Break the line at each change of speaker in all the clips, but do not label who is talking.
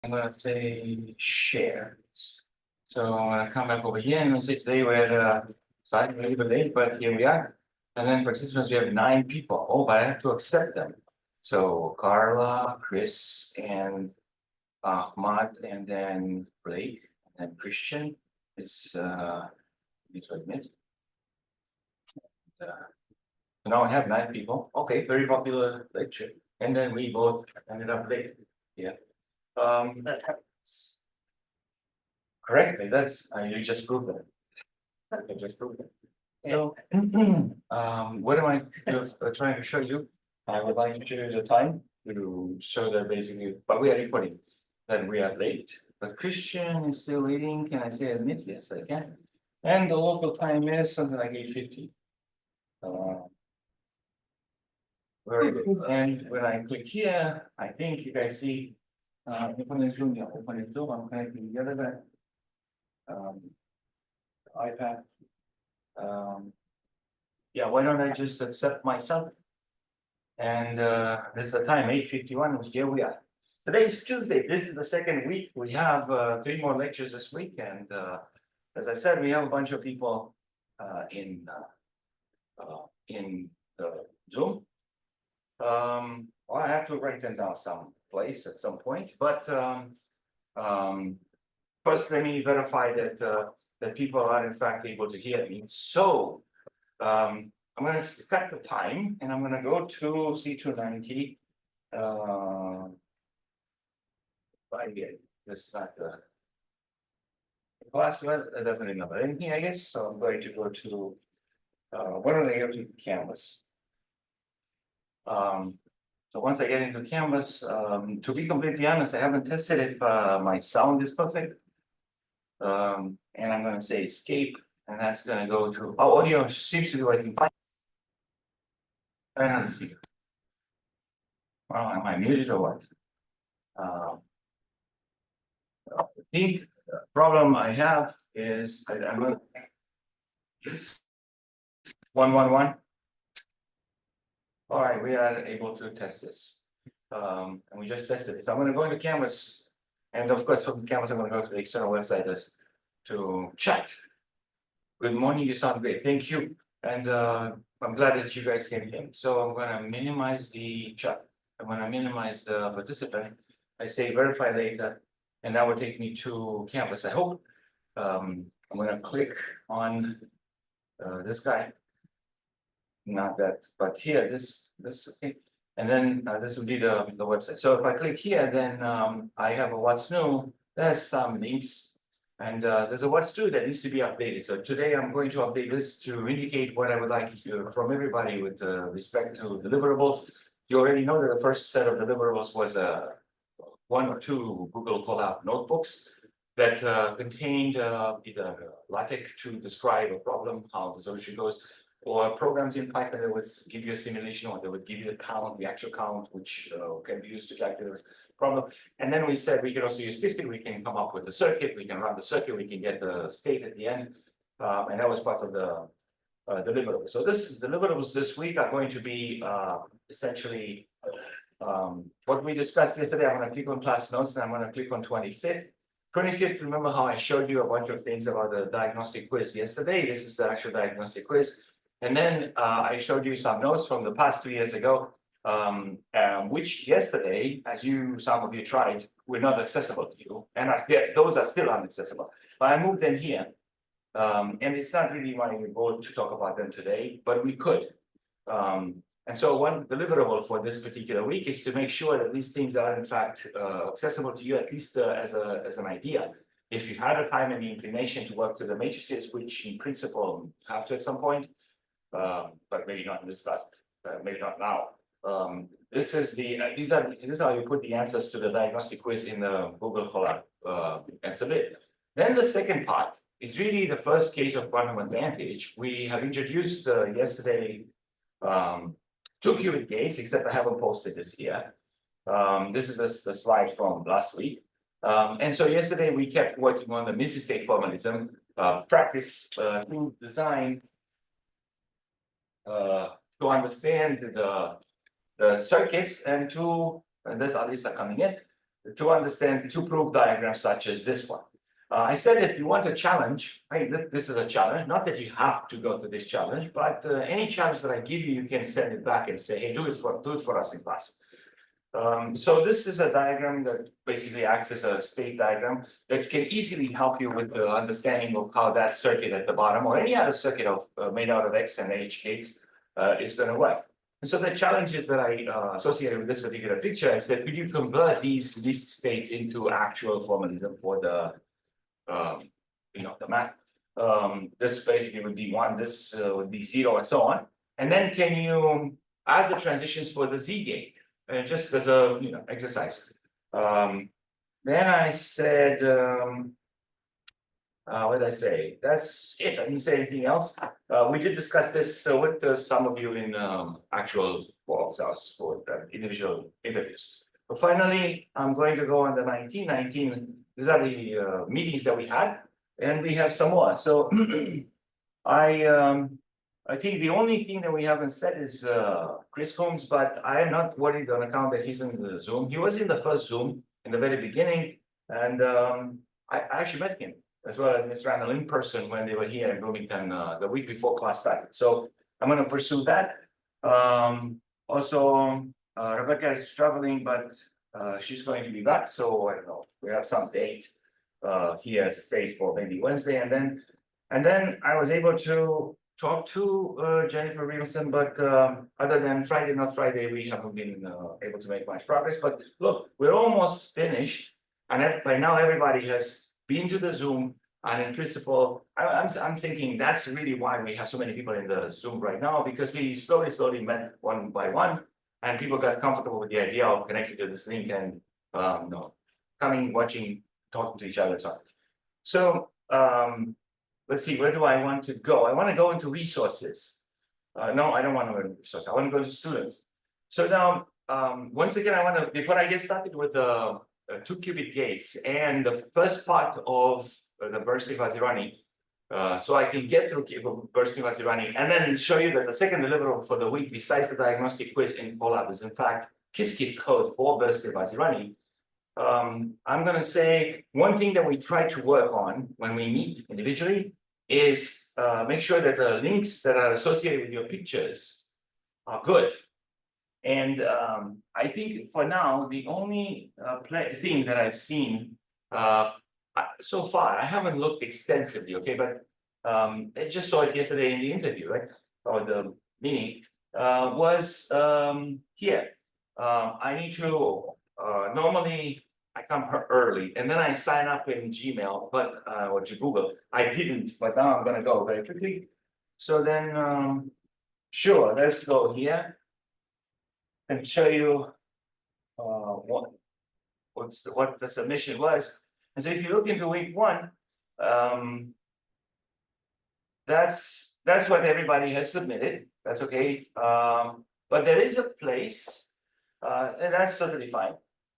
I'm gonna say share. So I'm gonna come back over here and say today we're starting a little bit late, but here we are. And then participants, we have 9 people. Oh, but I have to accept them. So Carla, Chris, and Ahmad, and then Blake, and Christian is need to admit. Now I have 9 people. Okay, very popular lecture. And then we both ended up late. Yeah. That happens. Correctly, that's, you just proved it. You just proved it. So, what am I trying to show you? I would like to show you the time to show that basically, but we are recording, that we are late. But Christian is still waiting. Can I say admit? Yes, I can. And the local time is something like 8:50. Very good. And when I click here, I think you guys see, open it Zoom, open it Zoom, I'm connecting the other guy. iPad. Yeah, why don't I just accept myself? And this is the time, 8:51, here we are. Today is Tuesday, this is the second week, we have 3 more lectures this week, and as I said, we have a bunch of people in the Zoom. Well, I have to write them down someplace at some point, but first let me verify that people are in fact able to hear me. So I'm gonna set the time and I'm gonna go to C290. This is not the class, it doesn't remember anything, I guess. So I'm going to go to why don't I go to Canvas? So once I get into Canvas, to be completely honest, I haven't tested if my sound is perfect. And I'm gonna say escape, and that's gonna go to, audio seems to be working fine. Another speaker. Well, am I muted or what? The big problem I have is I'm gonna this 111. All right, we are able to test this. And we just tested it. So I'm gonna go into Canvas, and of course from Canvas, I'm gonna go to the external website to chat. Good morning, you sound great, thank you. And I'm glad that you guys came in. So I'm gonna minimize the chat. I'm gonna minimize the participant. I say verify later, and that will take me to Canvas, I hope. I'm gonna click on this guy. Not that, but here, this, okay. And then this will be the website. So if I click here, then I have a what's new, there's some links. And there's a what's new that needs to be updated. So today I'm going to update this to indicate what I would like from everybody with respect to deliverables. You already know that the first set of deliverables was 1 or 2 Google Colab notebooks that contained either LaTeX to describe a problem, how the solution goes, or programs in Python that would give you a simulation, or that would give you the count, the actual count, which can be used to calculate the problem. And then we said we can also use Qiskit, we can come up with a circuit, we can run the circuit, we can get the state at the end. And that was part of the deliverables. So deliverables this week are going to be essentially what we discussed yesterday. I'm going to click on class notes, and I'm going to click on 25th. 25th, remember how I showed you a bunch of things about the diagnostic quiz yesterday? This is the actual diagnostic quiz. And then I showed you some notes from the past 2 years ago, which yesterday, as some of you tried, were not accessible to you. And those are still inaccessible. But I moved them here. And it's not really my goal to talk about them today, but we could. And so one deliverable for this particular week is to make sure that these things are in fact accessible to you, at least as an idea. If you had the time and the inclination to work through the matrices, which in principle you have to at some point, but maybe not in this class, maybe not now. This is this is how you put the answers to the diagnostic quiz in the Google Colab and submit. Then the second part is really the first case of quantum advantage. We have introduced yesterday 2 qubit gates, except I haven't posted this here. This is the slide from last week. And so yesterday we kept working on the multi-state formalism, practice to design to understand the circuits and there's Alisa coming in, to understand two proof diagrams such as this one. I said if you want a challenge, hey, this is a challenge, not that you have to go through this challenge, but any challenge that I give you, you can send it back and say, hey, do it for us in class. So this is a diagram that basically acts as a state diagram that can easily help you with the understanding of how that circuit at the bottom or any other circuit of made out of X and H gates is going to work. And so the challenges that I associated with this particular picture is that could you convert these states into actual formalism for the the math. This basically would be 1, this would be 0, and so on. And then can you add the transitions for the Z gate? Just as a exercise. Then I said, what did I say? That's it. I didn't say anything else. We did discuss this with some of you in actual Bob's house for individual interviews. But finally, I'm going to go on the 19. These are the meetings that we had, and we have some more. So I think the only thing that we haven't said is Chris Holmes, but I am not worried on account that he's in the Zoom. He was in the first Zoom in the very beginning, and I actually met him as well as Ms. Randall in person when they were here in Bloomington the week before class started. So I'm going to pursue that. Also, Rebecca is traveling, but she's going to be back. So I don't know. We have some date here stayed for maybe Wednesday, and then I was able to talk to Jennifer Wilson, but other than Friday, not Friday, we haven't been able to make much progress. But look, we're almost finished, and by now everybody has been to the Zoom. And in principle, I'm thinking that's really why we have so many people in the Zoom right now, because we slowly met one by one, and people got comfortable with the idea of connecting to this link and coming, watching, talking to each other. So let's see, where do I want to go? I want to go into resources. No, I don't want to go into resources. I want to go to students. So now, once again, I want to, before I get started with the 2-qubit gates and the first part of the bursting Vazirani, so I can get through bursting Vazirani and then show you that the second deliverable for the week, besides the diagnostic quiz in Colab, is in fact Qiskit code for bursting Vazirani. I'm going to say one thing that we try to work on when we meet individually is make sure that the links that are associated with your pictures are good. And I think for now, the only thing that I've seen so far, I haven't looked extensively, okay, but I just saw it yesterday in the interview, right, or the meeting, was here. I need to normally I come early and then I sign up in Gmail, but or to Google. I didn't, but now I'm gonna go very quickly. So then, sure, let's go here and show you what the submission was. And so if you look into week 1, that's what everybody has submitted. That's okay. But there is a place, and that's totally fine.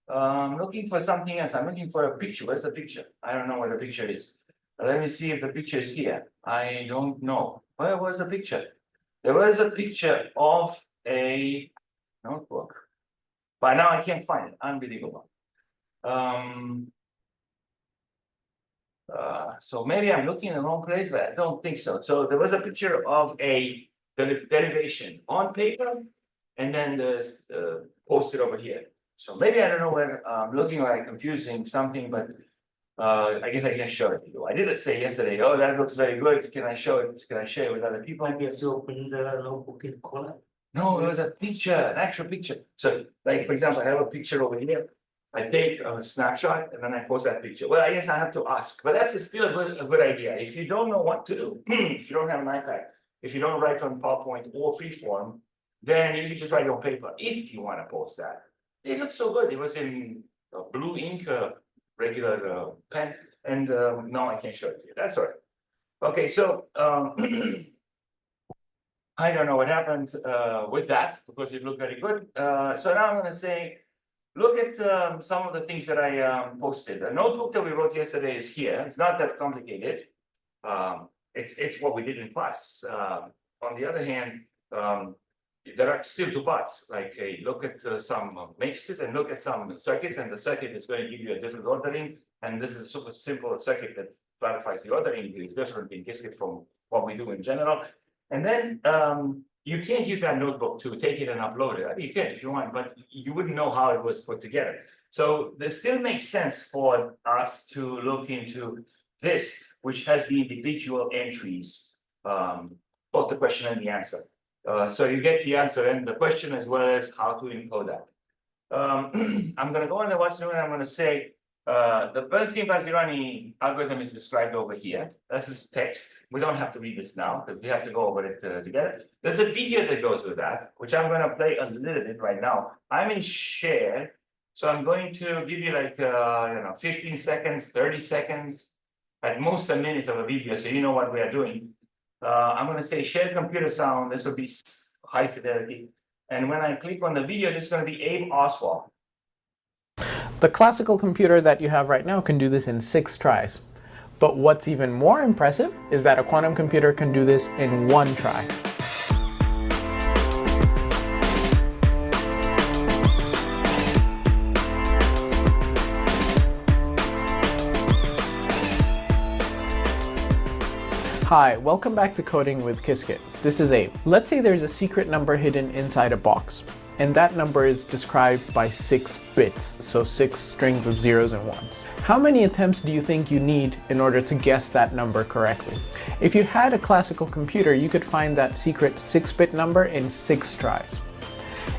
I'm looking for something else. I'm looking for a picture. Where's the picture? I don't know where the picture is. Let me see if the picture is here. I don't know. Where was the picture? There was a picture of a notebook. By now I can't find it. Unbelievable. So maybe I'm looking in the wrong place, but I don't think so. So there was a picture of the derivation on paper, and then there's posted over here. So maybe I don't know where I'm looking like confusing something, but I guess I can show it to you. I did say yesterday, oh, that looks very good. Can I show it? Can I share it with other people?
Maybe you have to open the notebook in color.
No, it was a picture, an actual picture. So, like, for example, I have a picture over here. I take a snapshot and then I post that picture. Well, I guess I have to ask, but that's still a good idea. If you don't know what to do, if you don't have an iPad, if you don't write on PowerPoint or freeform, then you can just write it on paper if you want to post that. It looks so good. It was in blue ink, regular pen, and no, I can't show it to you. That's all right. Okay, so I don't know what happened with that because it looked very good. So now I'm going to say, look at some of the things that I posted. The notebook that we wrote yesterday is here. It's not that complicated. It's what we did in class. On the other hand, there are still two parts, like look at some matrices and look at some circuits, and the circuit is going to give you a different ordering. And this is a super simple circuit that clarifies the ordering. It's different in Qiskit from what we do in general. And then you can't use that notebook to take it and upload it. I mean, you can if you want, but you wouldn't know how it was put together. So this still makes sense for us to look into this, which has the individual entries, both the question and the answer. So you get the answer and the question as well as how to encode that. I'm going to go on the what's new, and I'm going to say the Bernstein-Vazirani algorithm is described over here. This is text. We don't have to read this now because we have to go over it together. There's a video that goes with that, which I'm going to play a little bit right now. I'm in share, so I'm going to give you like 15 seconds, 30 seconds, at most a minute of a video, so you know what we are doing. I'm going to say share computer sound. This will be high fidelity. And when I click on the video, this is going to be Abe Oswald.
The classical computer that you have right now can do this in 6 tries. But what's even more impressive is that a quantum computer can do this in 1 try. Hi, welcome back to Coding with Qiskit. This is Abe. Let's say there's a secret number hidden inside a box, and that number is described by 6 bits, so 6 strings of zeros and ones. How many attempts do you think you need in order to guess that number correctly? If you had a classical computer, you could find that secret 6-bit number in 6 tries.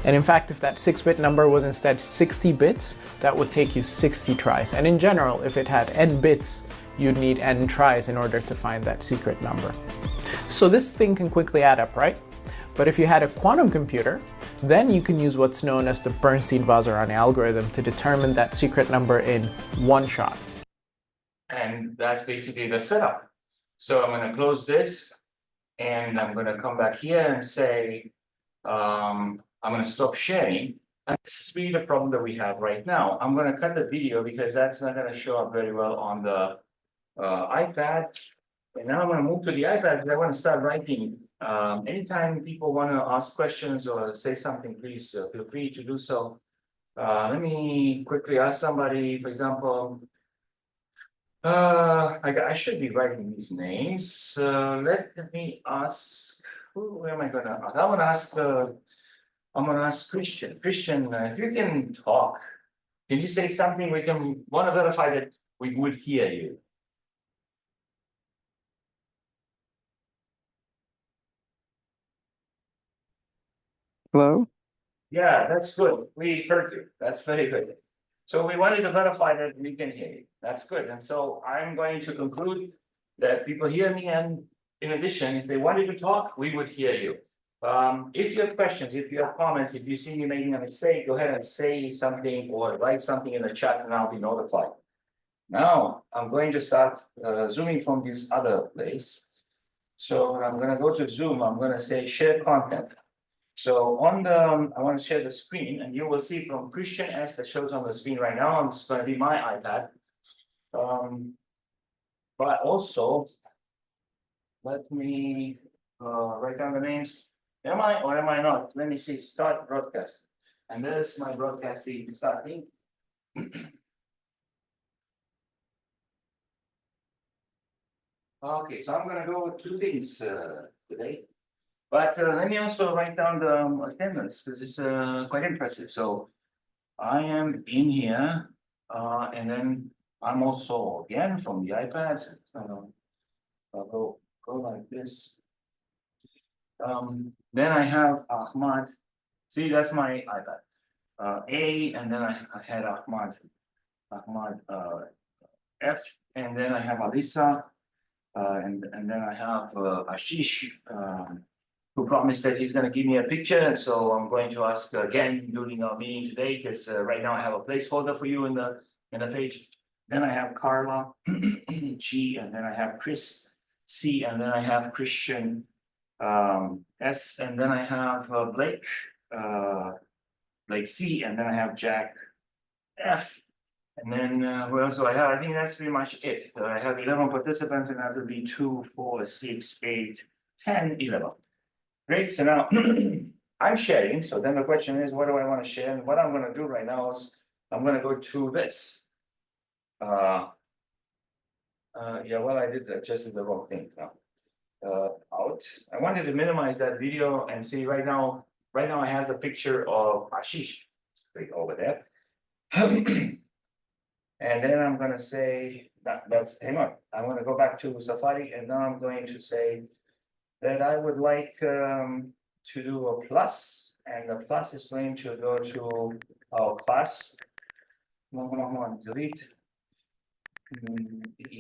And in fact, if that 6-bit number was instead 60 bits, that would take you 60 tries. And in general, if it had n bits, you'd need n tries in order to find that secret number. So this thing can quickly add up, right? But if you had a quantum computer, then you can use what's known as the Bernstein-Vazirani algorithm to determine that secret number in 1 shot.
And that's basically the setup. So I'm going to close this, and I'm going to come back here and say, I'm going to stop sharing. And this is really the problem that we have right now. I'm going to cut the video because that's not going to show up very well on the iPad. And now I'm going to move to the iPad because I want to start writing. Anytime people want to ask questions or say something, please feel free to do so. Let me quickly ask somebody, for example, I should be writing these names. Let me ask, who am I going to ask? I'm going to ask Christian. Christian, if you can talk, can you say something? We want to verify that we would hear you.
Hello?
Yeah, that's good. We heard you. That's very good. So we wanted to verify that we can hear you. That's good. And so I'm going to conclude that people hear me, and in addition, if they wanted to talk, we would hear you. If you have questions, if you have comments, if you see me making a mistake, go ahead and say something or write something in the chat and I'll be notified. Now I'm going to start zooming from this other place. So I'm going to go to Zoom. I'm going to say share content. So on the, I want to share the screen, and you will see from Christian S that shows on the screen right now, it's going to be my iPad. But also, let me write down the names. Am I or am I not? Let me see, start broadcast. And there's my broadcasting starting. Okay, so I'm going to go with 2 things today. But let me also write down the attendance because it's quite impressive. So I am in here, and then I'm also again from the iPad. I'll go like this. Then I have Ahmad. See, that's my iPad. A, and then I had Ahmad F, and then I have Alisa, and then I have Ashish. Who promised that he's going to give me a picture. So I'm going to ask again during our meeting today, because right now I have a placeholder for you in the page. Then I have Carla G, and then I have Chris C, and then I have Christian S, and then I have Blake C, and then I have Jack F. And then who else do I have? I think that's pretty much it. I have 11 participants, and that would be 2, 4, 6, 8, 10, 11. Great, so now I'm sharing, so then the question is, what do I want to share? And what I'm gonna do right now is, I'm gonna go to this. Yeah, well, I did adjusted the wrong thing now. Out. I wanted to minimize that video and see right now I have the picture of Ashish. Let's click over there. And then I'm gonna say that's hang on. I'm gonna go back to Safari and now I'm going to say that I would like to do a plus, and the plus is going to go to our class. No, delete.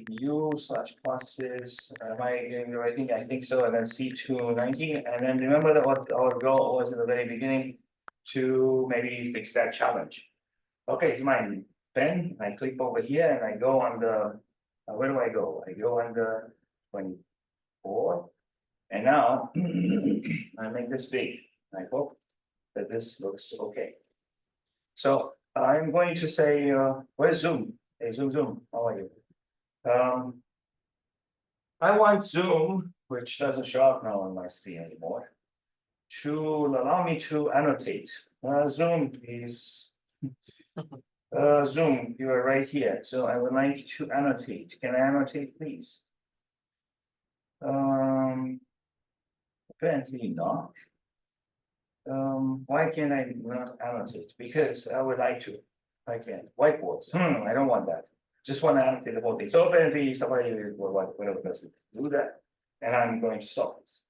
EU/pluses, am I getting the right thing? I think so, and then C290, and then remember that what our goal was in the very beginning to maybe fix that challenge. Okay, it's my pen, I click over here and I go on the, where do I go? I go on the 24, and now I make this big. I hope that this looks okay. So I'm going to say, where's Zoom? Hey, Zoom, how are you? I want Zoom, which doesn't show up now on my screen anymore, to allow me to annotate. Zoom, please. Zoom, you are right here, so I would like to annotate. Can I annotate, please? Apparently not. Why can't I not annotate? Because I would like to. I can't. Whiteboards. I don't want that. Just want to annotate the whole thing. So apparently somebody will whatever does do that, and I'm going to solve this.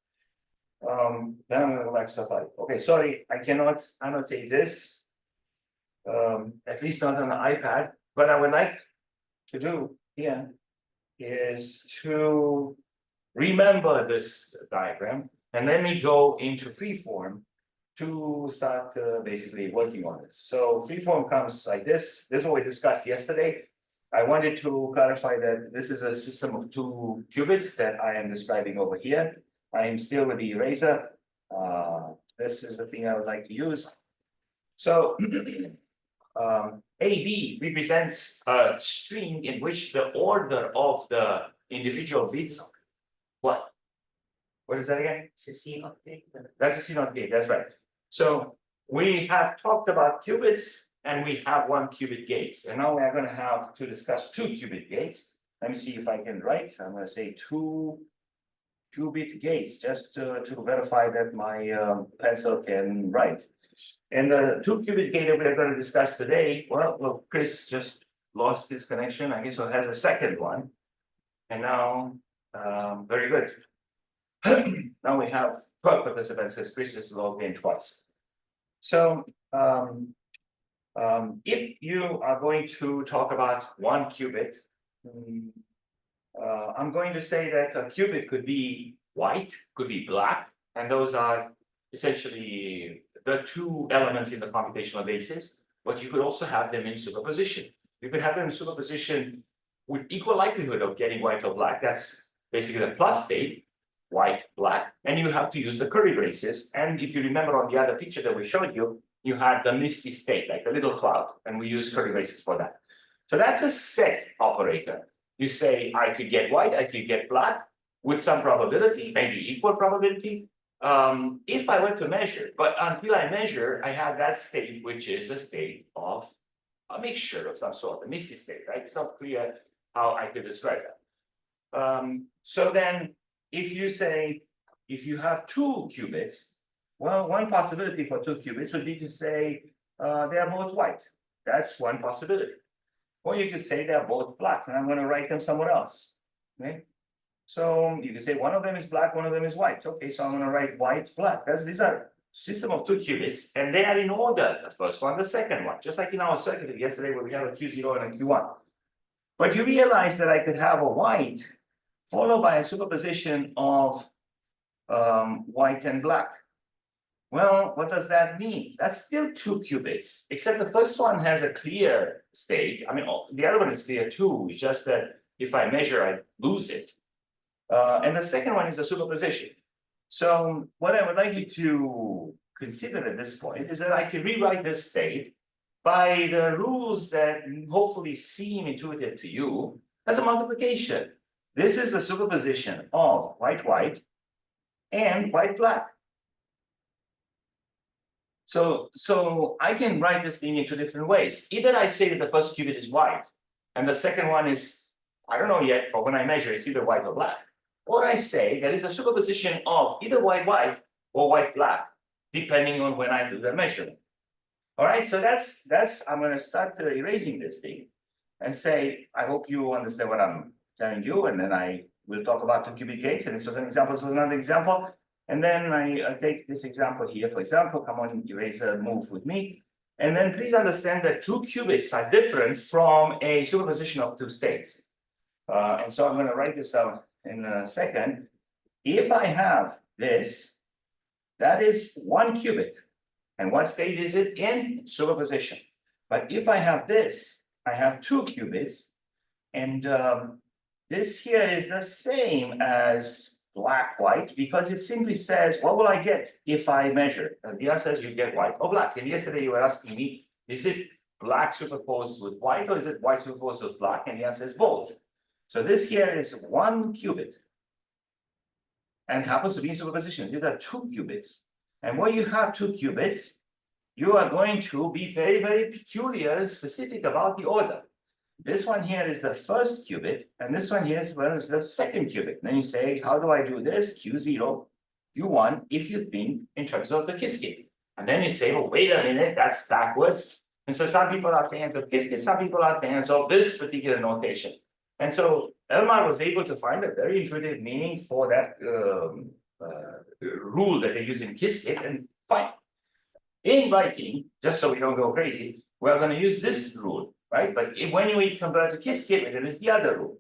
Then I'm going to go back to Safari. Okay, sorry, I cannot annotate this. At least not on the iPad. What I would like to do here is to remember this diagram, and let me go into freeform to start basically working on this. So freeform comes like this. This is what we discussed yesterday. I wanted to clarify that this is a system of two qubits that I am describing over here. I am still with the eraser. This is the thing I would like to use. So AB represents a string in which the order of the individual bits. What? What is that again?
It's a C not gate.
That's a C not gate, that's right. So we have talked about qubits and we have one qubit gates. And now we are going to have to discuss two qubit gates. Let me see if I can write. I'm going to say two qubit gates just to verify that my pencil can write. And the two qubit gate that we're going to discuss today, well, Chris just lost his connection. I guess it has a second one. And now, very good. Now we have 12 participants as Chris is logged in twice. So if you are going to talk about one qubit, I'm going to say that a qubit could be white, could be black, and those are essentially the two elements in the computational basis, but you could also have them in superposition. You could have them in superposition with equal likelihood of getting white or black. That's basically the plus state, white, black, and you have to use the curly braces. And if you remember on the other picture that we showed you, you had the misty state, like a little cloud, and we use curly braces for that. So that's a set operator. You say, I could get white, I could get black with some probability, maybe equal probability, if I were to measure. But until I measure, I have that state, which is a state of a mixture of some sort, a misty state, right? It's not clear how I could describe that. So then, if you say, if you have two qubits, well, one possibility for two qubits would be to say they are both white. That's one possibility. Or you could say they're both black, and I'm going to write them somewhere else. Okay. So you could say one of them is black, one of them is white. Okay, so I'm going to write white, black. These are system of two qubits, and they are in order. The first one, the second one, just like in our circuit yesterday where we have a Q0 and a Q1. But you realize that I could have a white followed by a superposition of white and black. Well, what does that mean? That's still two qubits, except the first one has a clear state. I mean, the other one is clear too. It's just that if I measure, I lose it. And the second one is a superposition. So what I would like you to consider at this point is that I can rewrite this state by the rules that hopefully seem intuitive to you as a multiplication. This is the superposition of white, white and white, black. So I can write this thing in two different ways. Either I say that the first qubit is white, and the second one is, I don't know yet, but when I measure, it's either white or black. Or I say that it's a superposition of either white or white black, depending on when I do the measurement. All right, so that's I'm going to start erasing this thing and say, I hope you understand what I'm telling you, and then I will talk about two qubit gates, and this was an example, this was another example. And then I take this example here, for example, come on, eraser, move with me. And then please understand that two qubits are different from a superposition of two states. And so I'm going to write this out in a second. If I have this, that is one qubit. And what state is it in? Superposition. But if I have this, I have two qubits. And this here is the same as black, white, because it simply says, what will I get if I measure? The answer is you get white or black. And yesterday you were asking me, is it black superposed with white or is it white superposed with black? And the answer is both. So this here is one qubit and happens to be in superposition. These are two qubits. And when you have two qubits, you are going to be very, very peculiar and specific about the order. This one here is the first qubit, and this one here is the second qubit. Then you say, how do I do this? Q0, Q1, if you think in terms of the Qiskit. And then you say, oh, wait a minute, that's backwards. And so some people are fans of Qiskit, some people are fans of this particular notation. And so Elmar was able to find a very intuitive meaning for that rule that they use in Qiskit, and fine. In writing, just so we don't go crazy, we're going to use this rule. Right, but when we convert to Qiskit, then it's the other rule.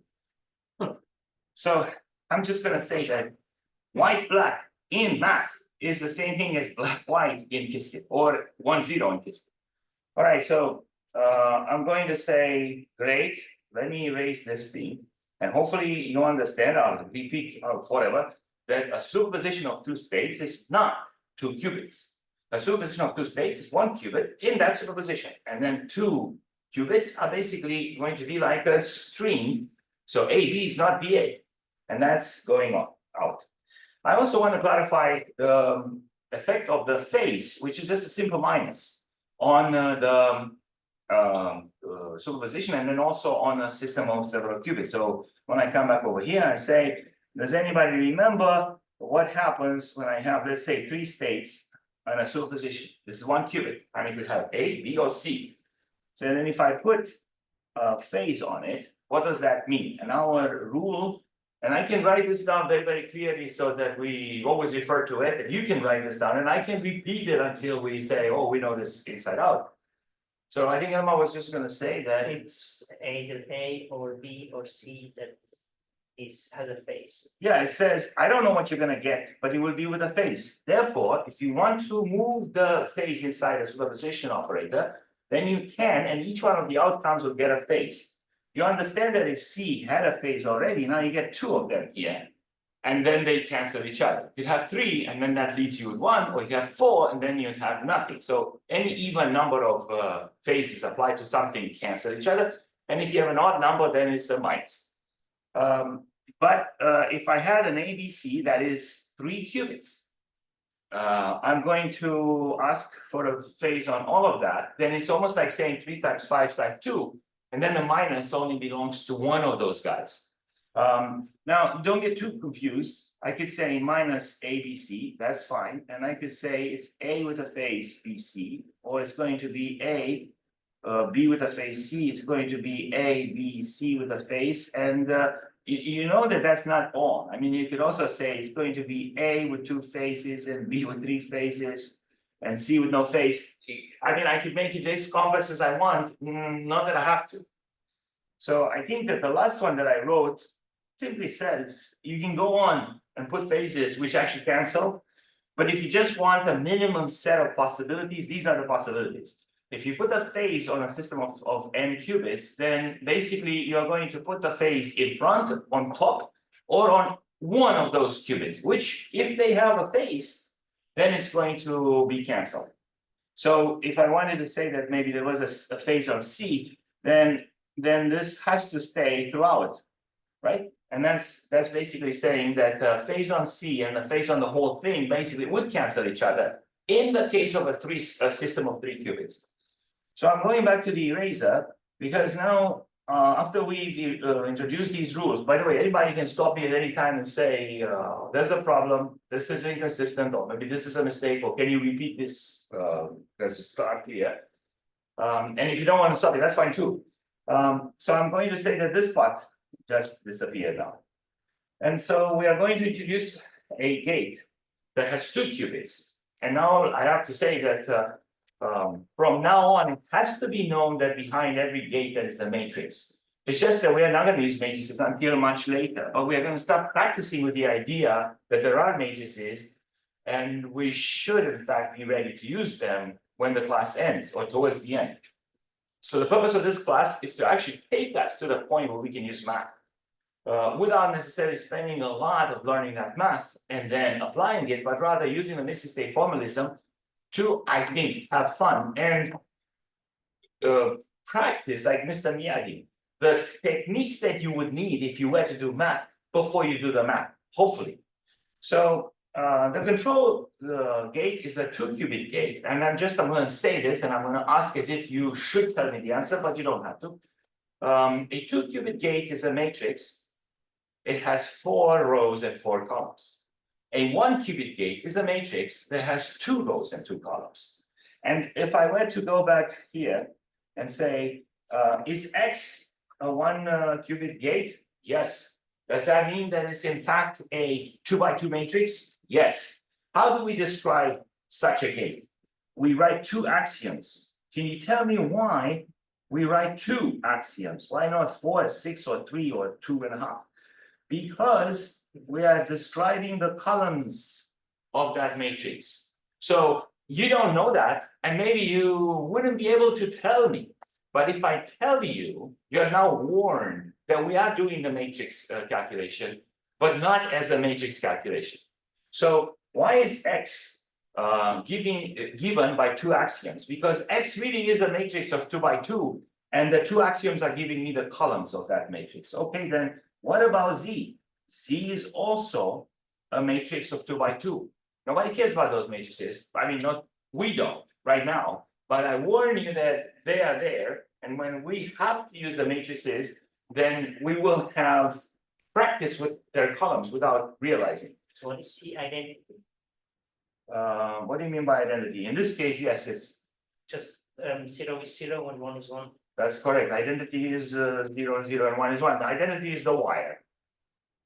So I'm just going to say that white black in math is the same thing as black white in Qiskit, or 1-0 in Qiskit. All right, so I'm going to say, great. Let me erase this thing, and hopefully you understand. I'll repeat forever that a superposition of two states is not two qubits. A superposition of two states is one qubit in that superposition, and then two qubits are basically going to be like a string. So AB is not BA, and that's going on out. I also want to clarify the effect of the phase, which is just a simple minus on the superposition, and then also on a system of several qubits. So when I come back over here, I say, does anybody remember what happens when I have, let's say, three states on a superposition? This is one qubit. I mean, we have A, B, or C. So then if I put a phase on it, what does that mean? And our rule, and I can write this down very, very clearly so that we always refer to it, and you can write this down, and I can repeat it until we say, oh, we know this inside out. So I think Emma was just going to say that
It's either A or B or C that has a face.
yeah, it says, I don't know what you're going to get, but it will be with a phase. Therefore, if you want to move the phase inside a superposition operator, then you can, and each one of the outcomes will get a phase. You understand that if C had a phase already, now you get two of them here, and then they cancel each other. You have three, and then that leaves you with one, or you have four, and then you have nothing. So any even number of phases applied to something cancel each other, and if you have an odd number, then it's a minus. But if I had an ABC that is 3 qubits, I'm going to ask for a phase on all of that. Then it's almost like saying 3 times 5 times 2, and then the minus only belongs to one of those guys. Now, don't get too confused. I could say minus ABC, that's fine. And I could say it's A with a phase BC, or it's going to be A, B with a phase C, it's going to be A, B, C with a phase. And you know that that's not all. I mean, you could also say it's going to be A with 2 phases and B with 3 phases and C with no phase. I mean, I could make it as complex as I want, not that I have to. So I think that the last one that I wrote simply says you can go on and put phases which actually cancel. But if you just want a minimum set of possibilities, these are the possibilities. If you put a phase on a system of n qubits, then basically you're going to put the phase in front, on top, or on one of those qubits, which if they have a phase, then it's going to be canceled. So if I wanted to say that maybe there was a phase on C, then this has to stay throughout, right? And that's basically saying that the phase on C and the phase on the whole thing basically would cancel each other. in the case of a system of 3 qubits. So I'm going back to the eraser because now, after we introduce these rules, by the way, anybody can stop me at any time and say, there's a problem, this is inconsistent, or maybe this is a mistake, or can you repeat this? Let's start here. And if you don't want to stop it, that's fine too. So I'm going to say that this part just disappeared now. And so we are going to introduce a gate that has 2 qubits. And now I have to say that from now on, it has to be known that behind every gate there is a matrix. It's just that we are not going to use matrices until much later, but we are going to start practicing with the idea that there are matrices, and we should in fact be ready to use them when the class ends or towards the end. So the purpose of this class is to actually take us to the point where we can use math. Without necessarily spending a lot of learning that math and then applying it, but rather using the Misty State formalism to, I think, have fun and practice, like Mr. Miyagi, the techniques that you would need if you were to do math before you do the math, hopefully. So the control gate is a 2 qubit gate, and I'm going to say this, and I'm going to ask as if you should tell me the answer, but you don't have to. A 2 qubit gate is a matrix. It has 4 rows and 4 columns. A 1 qubit gate is a matrix that has 2 rows and 2 columns. And if I were to go back here and say, is X a 1 qubit gate? Yes. Does that mean that it's in fact a 2 by 2 matrix? Yes. How do we describe such a gate? We write 2 axioms. Can you tell me why we write 2 axioms? Why not 4, 6, or 3, or 2.5? Because we are describing the columns of that matrix. So you don't know that, and maybe you wouldn't be able to tell me. But if I tell you, you're now warned that we are doing the matrix calculation, but not as a matrix calculation. So why is X given by 2 axioms? Because X really is a matrix of 2 by 2, and the 2 axioms are giving me the columns of that matrix. Okay, then what about Z? Z is also a matrix of 2 by 2. Nobody cares about those matrices. I mean, we don't right now, but I warn you that they are there. And when we have to use the matrices, then we will have practice with their columns without realizing.
So what is the identity?
What do you mean by identity? In this case, yes, it's
Just 0 is 0 and 1 is 1.
that's correct. Identity is 0 and 0 and 1 is 1. The identity is the wire.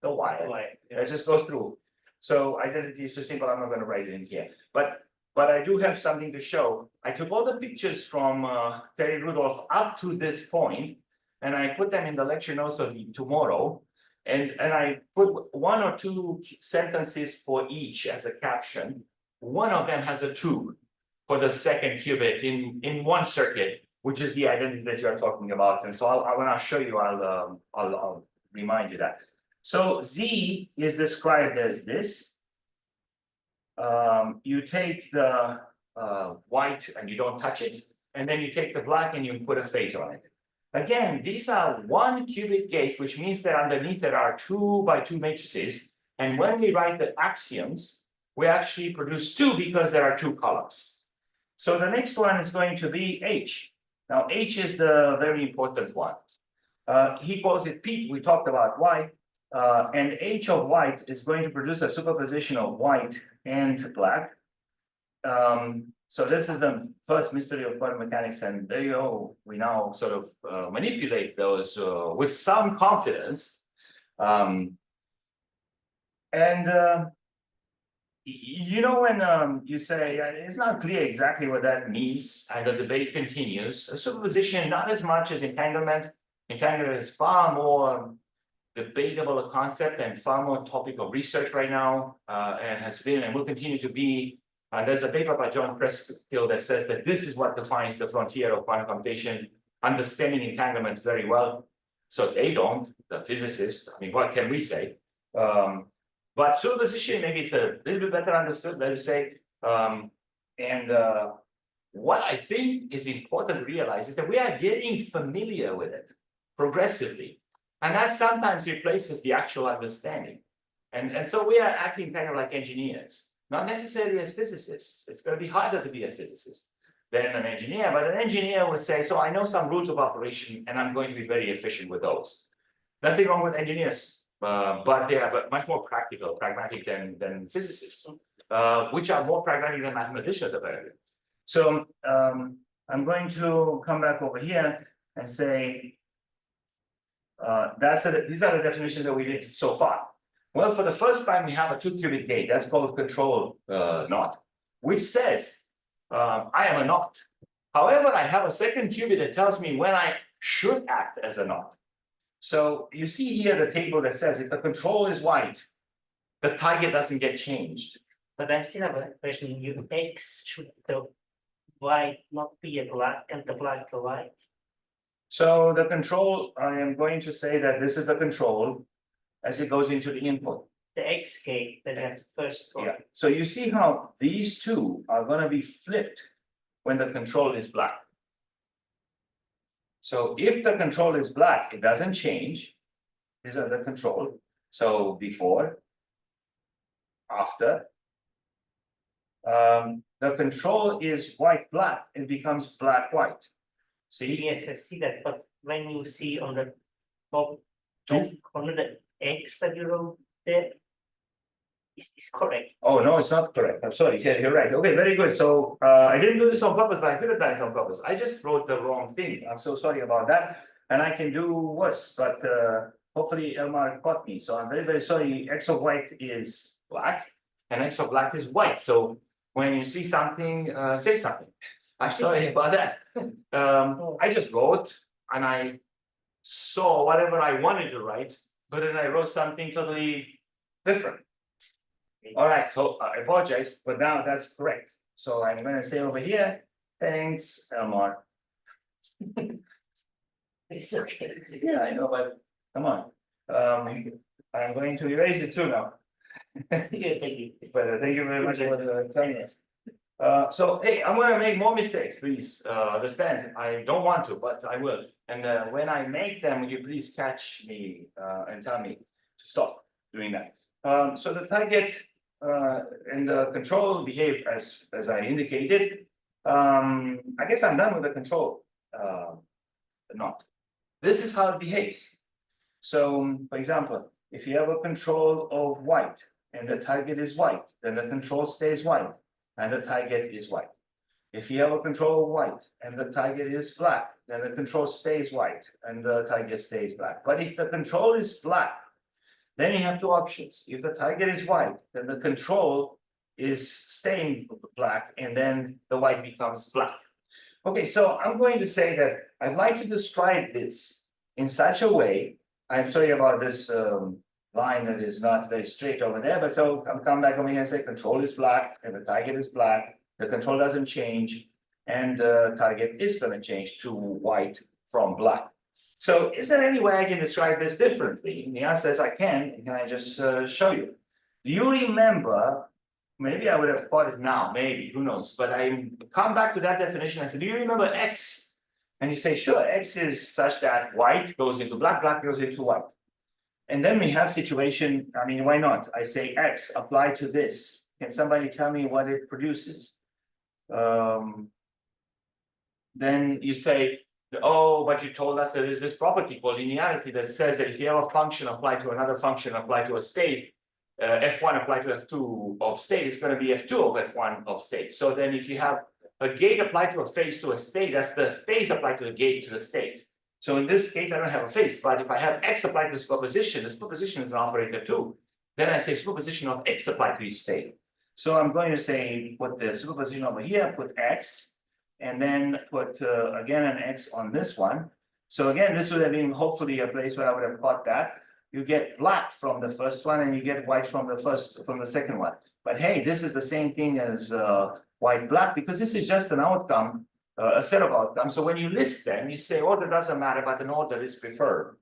The wire. Let's just go through. So identity is so simple, I'm not going to write it in here. But I do have something to show. I took all the pictures from Terry Rudolph up to this point, and I put them in the lecture notes of tomorrow. And I put 1 or 2 sentences for each as a caption. One of them has a 2 for the second qubit in one circuit, which is the identity that you're talking about. And so when I show you, I'll remind you that. So Z is described as this. You take the white and you don't touch it, and then you take the black and you put a phase on it. Again, these are 1 qubit gates, which means that underneath there are 2 by 2 matrices. And when we write the axioms, we actually produce 2 because there are 2 columns. So the next one is going to be H. Now, H is the very important one. He calls it Pete. We talked about white. And H of white is going to produce a superposition of white and black. So this is the first mystery of quantum mechanics, and there you go. We now sort of manipulate those with some confidence. You know, when you say it's not clear exactly what that means, and the debate continues. A superposition, not as much as entanglement. Entanglement is far more debatable a concept and far more topic of research right now, and has been and will continue to be. There's a paper by John Preskill that says that this is what defines the frontier of quantum computation, understanding entanglement very well. So they don't, the physicists. I mean, what can we say? But superposition, maybe it's a little bit better understood, let us say. What I think is important to realize is that we are getting familiar with it progressively. And that sometimes replaces the actual understanding. And so we are acting kind of like engineers. not necessarily as physicists. It's going to be harder to be a physicist than an engineer, but an engineer would say, so I know some rules of operation and I'm going to be very efficient with those. Nothing wrong with engineers, but they are much more pragmatic than physicists, which are more pragmatic than mathematicians apparently. So I'm going to come back over here and say, these are the definitions that we did so far. Well, for the first time, we have a 2-qubit gate. That's called control knot, which says I am a knot. However, I have a second qubit that tells me when I should act as a knot. So you see here the table that says if the control is white, the target doesn't get changed.
But I still have a question. You X should the white not be a black and the black a white?
So the control, I am going to say that this is the control as it goes into the input.
The X gate that you have the first one.
Yeah, so you see how these two are going to be flipped when the control is black. So if the control is black, it doesn't change. These are the control. So before, after. The control is white, black, it becomes black, white. See?
Yes, I see that, but when you see on the top,
Two.
on the X that you wrote there, is correct.
Oh, no, it's not correct. I'm sorry. Yeah, you're right. Okay, very good. So I didn't do this on purpose, but I could have done it on purpose. I just wrote the wrong thing. I'm so sorry about that. And I can do worse, but hopefully Elmar caught me. So I'm very, very sorry. X of white is black and X of black is white. So when you see something, say something. I'm sorry about that. I just wrote and I saw whatever I wanted to write, but then I wrote something totally different. All right, so I apologize, but now that's correct. So I'm going to say over here, thanks, Elmar.
It's okay.
Yeah, I know, but come on. I'm going to erase it too now.
Yeah, thank you.
But thank you very much for telling us. So, hey, I'm gonna make more mistakes, please, understand, I don't want to, but I will. And when I make them, will you please catch me and tell me to stop doing that. So the target and the control behave as I indicated. I guess I'm done with the control knot. This is how it behaves. So, for example, if you have a control of white and the target is white, then the control stays white and the target is white. If you have a control of white and the target is black, then the control stays white and the target stays black. But if the control is black, then you have two options. If the target is white, then the control is staying black and then the white becomes black. Okay, so I'm going to say that I'd like to describe this in such a way. I'm sorry about this line that is not very straight over there, but so I'll come back over here and say control is black and the target is black. The control doesn't change and the target is going to change to white from black. So is there any way I can describe this differently? And the answer is I can. Can I just show you? Do you remember? Maybe I would have caught it now, maybe, who knows? But I come back to that definition. I said, do you remember X? And you say, sure, X is such that white goes into black, black goes into white. And then we have situation, I mean, why not? I say X apply to this. Can somebody tell me what it produces? Then you say, oh, but you told us that there's this property called linearity that says that if you have a function applied to another function applied to a state, F1 applied to F2 of state, it's going to be F2 of F1 of state. So then if you have a gate applied to a phase to a state, that's the phase applied to the gate to the state. So in this case, I don't have a phase, but if I have X applied to the superposition is an operator too. Then I say superposition of X applied to each state. So I'm going to say put the superposition over here, put X, and then put again an X on this one. So again, this would have been hopefully a place where I would have caught that. You get black from the first one and you get white from the second one. But hey, this is the same thing as white black because this is just an outcome, a set of outcomes. So when you list them, you say order doesn't matter, but an order is preferred.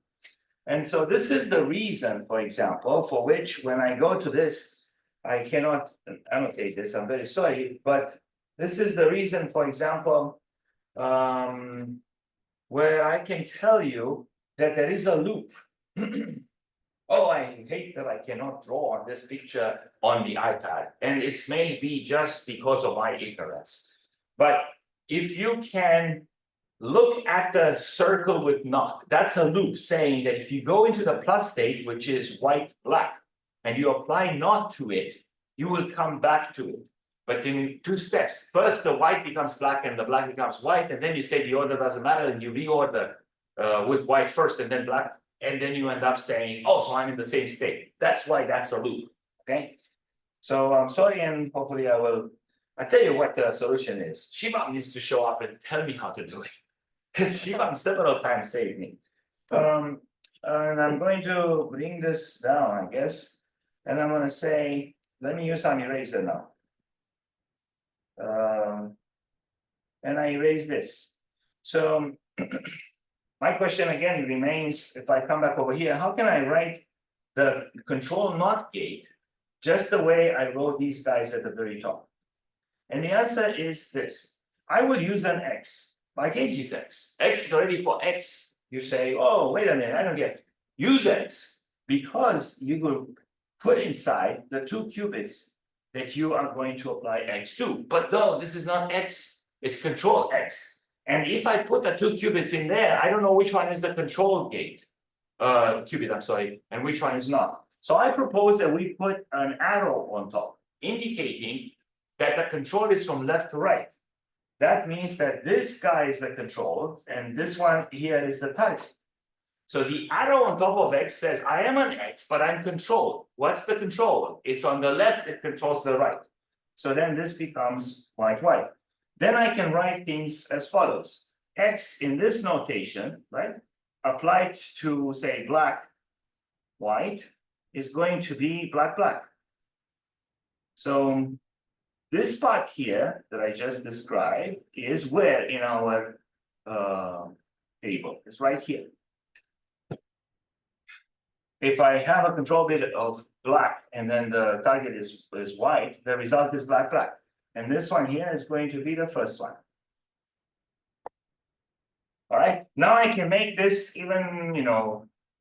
And so this is the reason, for example, for which when I go to this, I cannot annotate this, I'm very sorry, but this is the reason, for example, where I can tell you that there is a loop. Oh, I hate that I cannot draw on this picture on the iPad, and it's maybe just because of my ignorance. But if you can look at the circle with knot, that's a loop saying that if you go into the plus state, which is white, black, and you apply knot to it, you will come back to it. But in two steps, first the white becomes black and the black becomes white, and then you say the order doesn't matter, and you reorder with white first and then black. And then you end up saying, oh, so I'm in the same state. That's why that's a loop, okay? So I'm sorry, and hopefully I tell you what the solution is. Shibam needs to show up and tell me how to do it. Because Shibam several times saved me. And I'm going to bring this down, I guess. And I'm gonna say, let me use some eraser now. And I erase this. So my question again remains, if I come back over here, how can I write the control not gate just the way I wrote these guys at the very top? And the answer is this. I will use an X, like age is X. X is already for X. You say, oh, wait a minute, I don't get it. Use X because you will put inside the 2 qubits that you are going to apply X to. But no, this is not X, it's control X. And if I put the 2 qubits in there, I don't know which one is the control gate, qubit, I'm sorry, and which one is not. So I propose that we put an arrow on top, indicating that the control is from left to right. That means that this guy is the control, and this one here is the target. So the arrow on top of X says, I am an X, but I'm controlled. What's the control? It's on the left, it controls the right. So then this becomes white, white. Then I can write things as follows. X in this notation, right, applied to say black, white, is going to be black, black. So this part here that I just described is where in our table, it's right here. If I have a control bit of black and then the target is white, the result is black, black. And this one here is going to be the first one. All right, now I can make this even,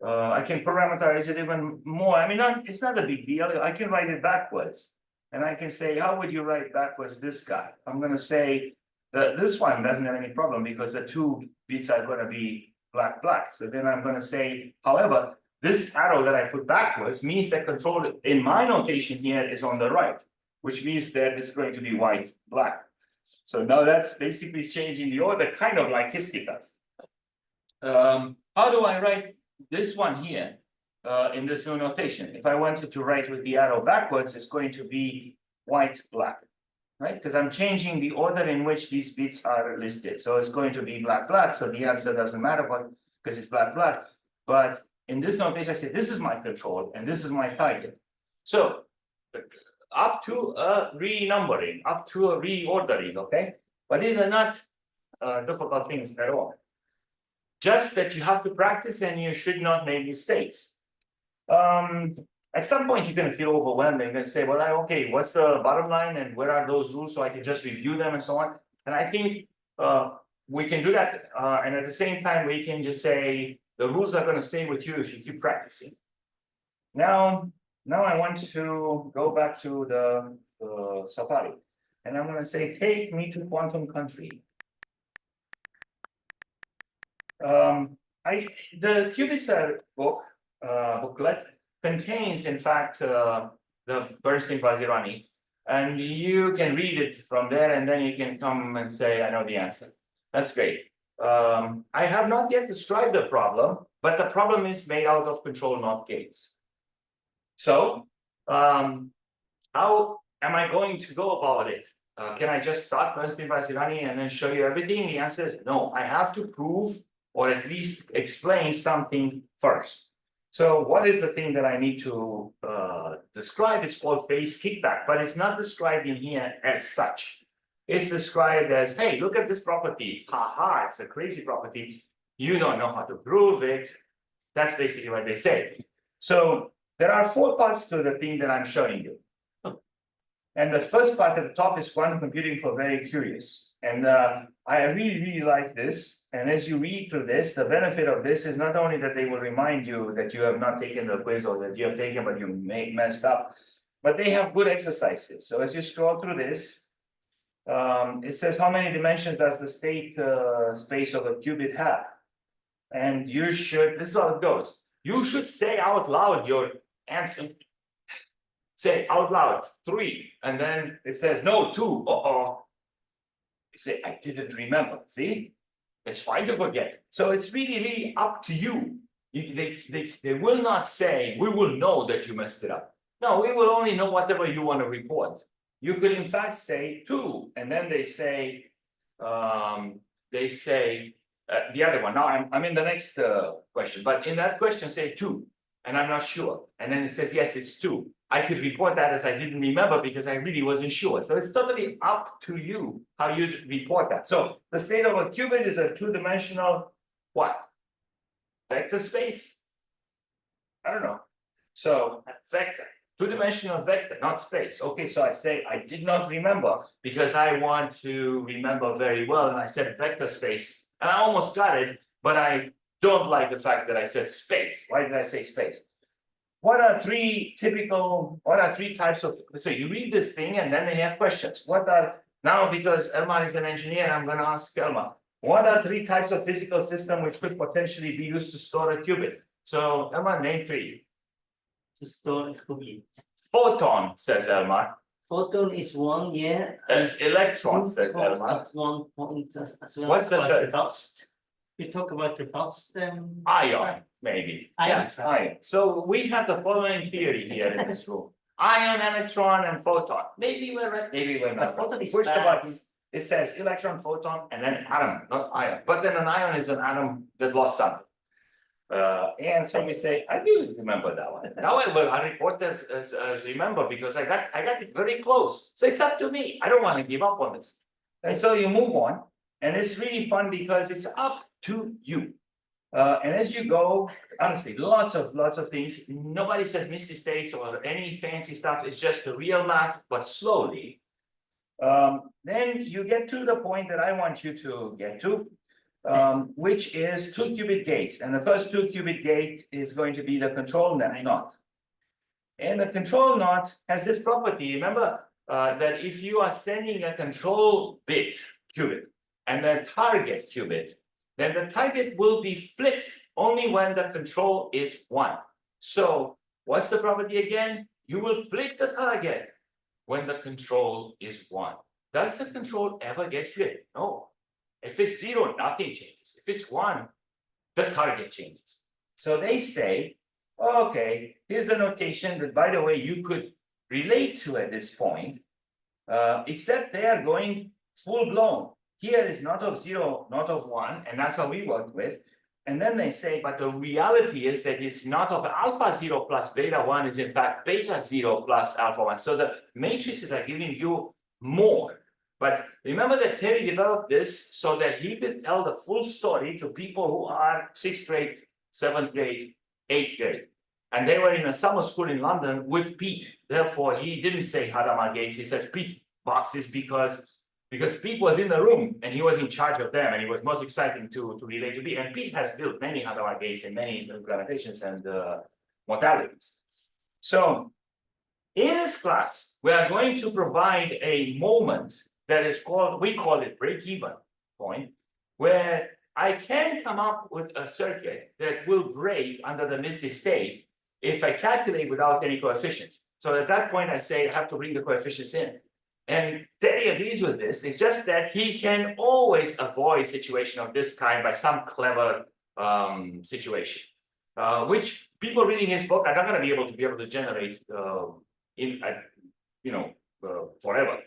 I can parameterize it even more. I mean, it's not a big deal. I can write it backwards. And I can say, how would you write backwards this guy? I'm going to say that this one doesn't have any problem because the 2 bits are going to be black, black. So then I'm going to say, however, this arrow that I put backwards means that control in my notation here is on the right, which means that it's going to be white, black. So now that's basically changing the order, kind of like Qiskit does. How do I write this one here in this new notation? If I wanted to write with the arrow backwards, it's going to be white, black, right? Because I'm changing the order in which these bits are listed. So it's going to be black, black. So the answer doesn't matter because it's black, black. But in this notation, I say this is my control and this is my target. So up to a renumbering, up to a reordering, okay? But these are not difficult things at all. Just that you have to practice and you should not make mistakes. At some point, you're going to feel overwhelmed and you're going to say, well, okay, what's the bottom line and where are those rules so I can just review them and so on. And I think we can do that. And at the same time, we can just say the rules are going to stay with you if you keep practicing. Now I want to go back to the Safari. And I'm going to say, take me to quantum country. The Qubits booklet contains, in fact, the Bernstein-Vazirani, and you can read it from there, and then you can come and say, I know the answer. That's great. I have not yet described the problem, but the problem is made out of control not gates. So, how am I going to go about it? Can I just start Bernstein-Vazirani and then show you everything? The answer is no. I have to prove or at least explain something first. So what is the thing that I need to describe? It's called phase kickback, but it's not described in here as such. It's described as, hey, look at this property. Haha, it's a crazy property. You don't know how to prove it. That's basically what they say. So there are 4 parts to the thing that I'm showing you. And the first part at the top is quantum computing for very curious. And I really like this, and as you read through this, the benefit of this is not only that they will remind you that you have not taken the quiz or that you have taken but you messed up, but they have good exercises. So as you scroll through this, it says how many dimensions does the state space of a qubit have? And you should, this is how it goes. You should say out loud your answer. Say out loud 3, and then it says no 2. You say I didn't remember. See, it's fine to forget. So it's really up to you. They will not say we will know that you messed it up. No, we will only know whatever you want to report. You could in fact say 2, and then they say the other one. Now I'm in the next question, but in that question say 2, and I'm not sure. And then it says yes, it's 2. I could report that as I didn't remember because I really wasn't sure. So it's totally up to you how you report that. So the state of a qubit is a 2-dimensional what? Vector space? I don't know. So vector, 2-dimensional vector, not space. Okay, so I say I did not remember because I want to remember very well, and I said vector space, and I almost got it, but I don't like the fact that I said space. Why did I say space? What are 3 types of, so you read this thing and then they have questions. What are, now because Elmar is an engineer, I'm gonna ask Elmar, what are 3 types of physical system which could potentially be used to store a qubit? So Elmar, name 3.
To store a qubit.
Photon, says Elmar.
Photon is 1, yeah.
Electron, says Elmar.
At 1 point as well.
What's the
about
third?
dust? We talk about the dust.
Ion, maybe.
Ion.
Yeah, ion. So we have the following theory here in this room. Ion, electron, and photon. Maybe we're right, maybe we're not.
Photon is
Push the
bad.
button. It says electron, photon, and then atom, not ion. But then an ion is an atom that lost something. And so we say, I do remember that one. Now I report as remember because I got it very close. So it's up to me. I don't want to give up on this. And so you move on, and it's really fun because it's up to you. And as you go, honestly, lots of things. Nobody says misty states or any fancy stuff. It's just the real math, but slowly. Then you get to the point that I want you to get to, which is 2-qubit gates. And the first 2-qubit gate is going to be the control knot. And the control knot has this property. Remember that if you are sending a control bit qubit and the target qubit, then the target will be flipped only when the control is 1. So what's the property again? You will flip the target when the control is 1. Does the control ever get flipped? No. If it's 0, nothing changes. If it's 1, the target changes. So they say, okay, here's the notation that, by the way, you could relate to at this point, except they are going full blown. Here is not of 0, not of 1, and that's how we work with. And then they say, but the reality is that it's not of alpha 0 plus beta 1 is in fact beta 0 plus alpha 1. So the matrices are giving you more. But remember that Terry developed this so that he could tell the full story to people who are 6th grade, 7th grade, 8th grade. And they were in a summer school in London with Pete. Therefore, he didn't say Hadamard gates, he says Pete boxes because Pete was in the room and he was in charge of them and it was most exciting to relate to Pete. And Pete has built many Hadamard gates in many implementations and modalities. So in this class, we are going to provide a moment that is called, we call it break-even point, where I can come up with a circuit that will break under the misty state if I calculate without any coefficients. So at that point, I say I have to bring the coefficients in. And Terry agrees with this. It's just that he can always avoid situation of this kind by some clever situation, which people reading his book are not going to be able to generate forever.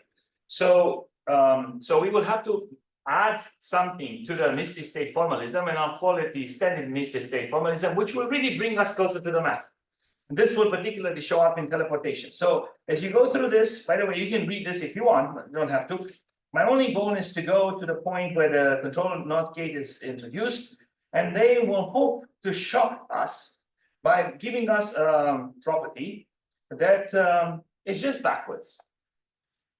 So we will have to add something to the misty state formalism, and I'll call it the standard misty state formalism, which will really bring us closer to the math. This will particularly show up in teleportation. So as you go through this, by the way, you can read this if you want, but you don't have to. My only goal is to go to the point where the control knot gate is introduced, and they will hope to shock us by giving us a property that is just backwards.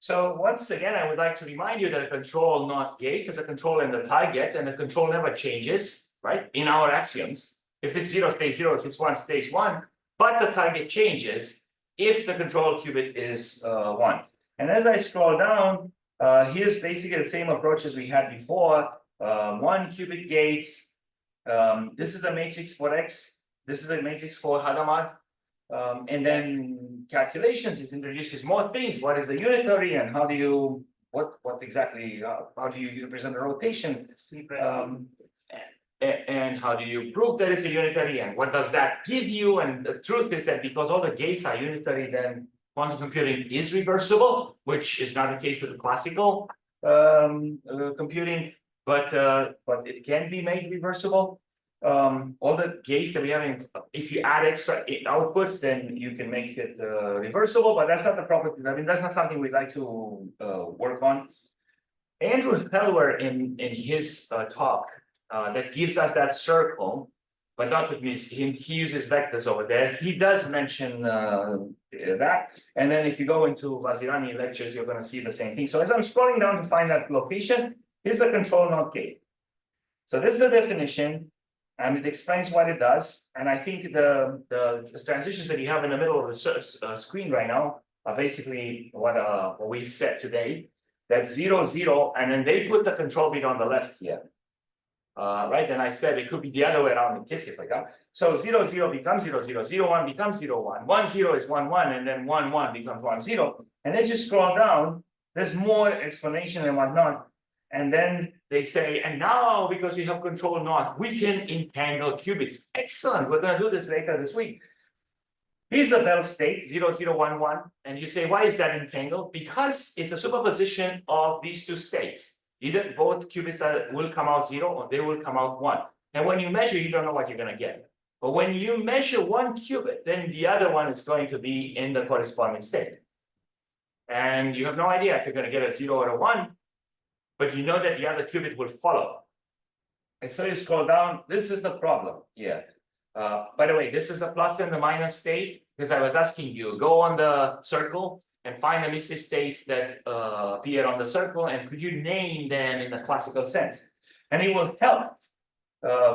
So once again, I would like to remind you that a control not gate is a control and the target, and the control never changes, right? In our axioms, if it's 0 stays 0, if it's 1 stays 1, but the target changes if the control qubit is 1. And as I scroll down, here's basically the same approach as we had before. 1 qubit gates. This is a matrix for X. This is a matrix for Hadamard. And then calculations, it introduces more things. What is a unitary and how do you, what exactly, how do you represent the rotation? And how do you prove that it's a unitary and what does that give you? And the truth is that because all the gates are unitary, then quantum computing is reversible, which is not the case with the classical computing, but it can be made reversible. All the gates that we have in, if you add extra outputs, then you can make it reversible, but that's not the property. I mean, that's not something we'd like to work on. Andrew Helwer in his talk that gives us that circle, but not with me. He uses vectors over there. He does mention that, and then if you go into Vazirani lectures, you're going to see the same thing. So as I'm scrolling down to find that location, here's the control not gate. So this is the definition. And it explains what it does. And I think the transitions that you have in the middle of the screen right now are basically what we said today. That's 0, 0, and then they put the control bit on the left here. Right, and I said it could be the other way around in Qiskit like that. So 0, 0 becomes 0, 0, 0, 1 becomes 0, 1, 1, 0 is 1, 1, and then 1, 1 becomes 1, 0. And as you scroll down, there's more explanation and whatnot. And then they say, and now because we have control not, we can entangle qubits. Excellent. We're going to do this later this week. Here's a Bell state 0, 0, 1, 1. And you say, why is that entangled? Because it's a superposition of these two states. Either both qubits will come out 0 or they will come out 1. And when you measure, you don't know what you're going to get. But when you measure one qubit, then the other one is going to be in the corresponding state. And you have no idea if you're going to get a 0 or a 1. But you know that the other qubit will follow. And so you scroll down, this is the problem here. By the way, this is the plus and the minus state, because I was asking you, go on the circle and find the misty states that appear on the circle, and could you name them in the classical sense? And it will help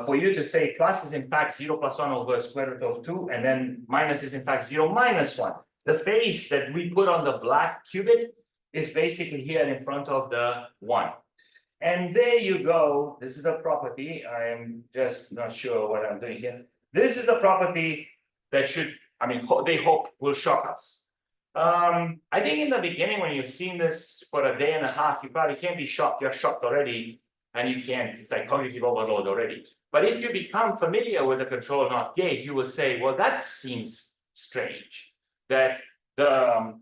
for you to say plus is in fact 0 plus 1 over square root of 2, and then minus is in fact 0 minus 1. The face that we put on the black qubit is basically here in front of the 1. And there you go. This is a property. I am just not sure what I'm doing here. This is the property that should, I mean, they hope will shock us. I think in the beginning, when you've seen this for a day and a half, you probably can't be shocked. You're shocked already, and you can't. It's like cognitive overload already. But if you become familiar with the control not gate, you will say, well, that seems strange. That the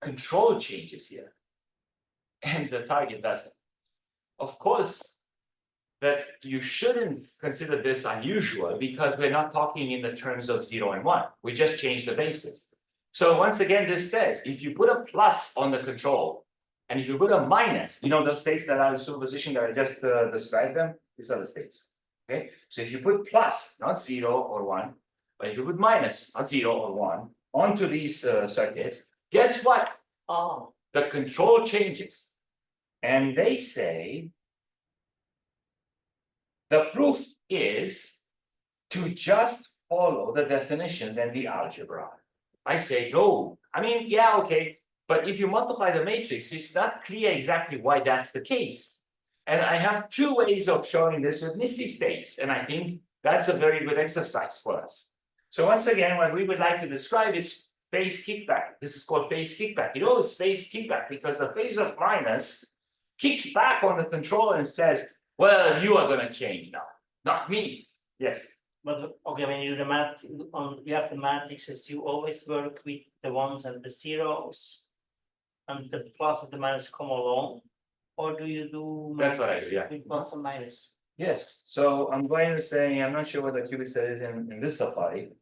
control changes here, and the target doesn't. Of course, that you shouldn't consider this unusual because we're not talking in the terms of 0 and 1. We just changed the basis. So once again, this says if you put a plus on the control, and if you put a minus, you know those states that are the superposition that I just described them, these are the states. Okay, so if you put plus, not 0 or 1, but if you put minus, not 0 or 1, onto these circuits, guess what? Oh, the control changes. And they say the proof is to just follow the definitions and the algebra. I say no. I mean, yeah, okay. But if you multiply the matrix, it's not clear exactly why that's the case. And I have two ways of showing this with misty states. And I think that's a very good exercise for us. So once again, what we would like to describe is phase kickback. This is called phase kickback. You know, it's phase kickback because the phase of minus kicks back on the control and says, well, you are going to change now, not me. Yes.
But okay, when you do the math you have the matrices, you always work with the ones and the zeros, and the plus and the minus come along, or do you do
That's what I do, yeah.
with plus and minus?
Yes. So I'm going to say I'm not sure what the qubit set is in this Safari.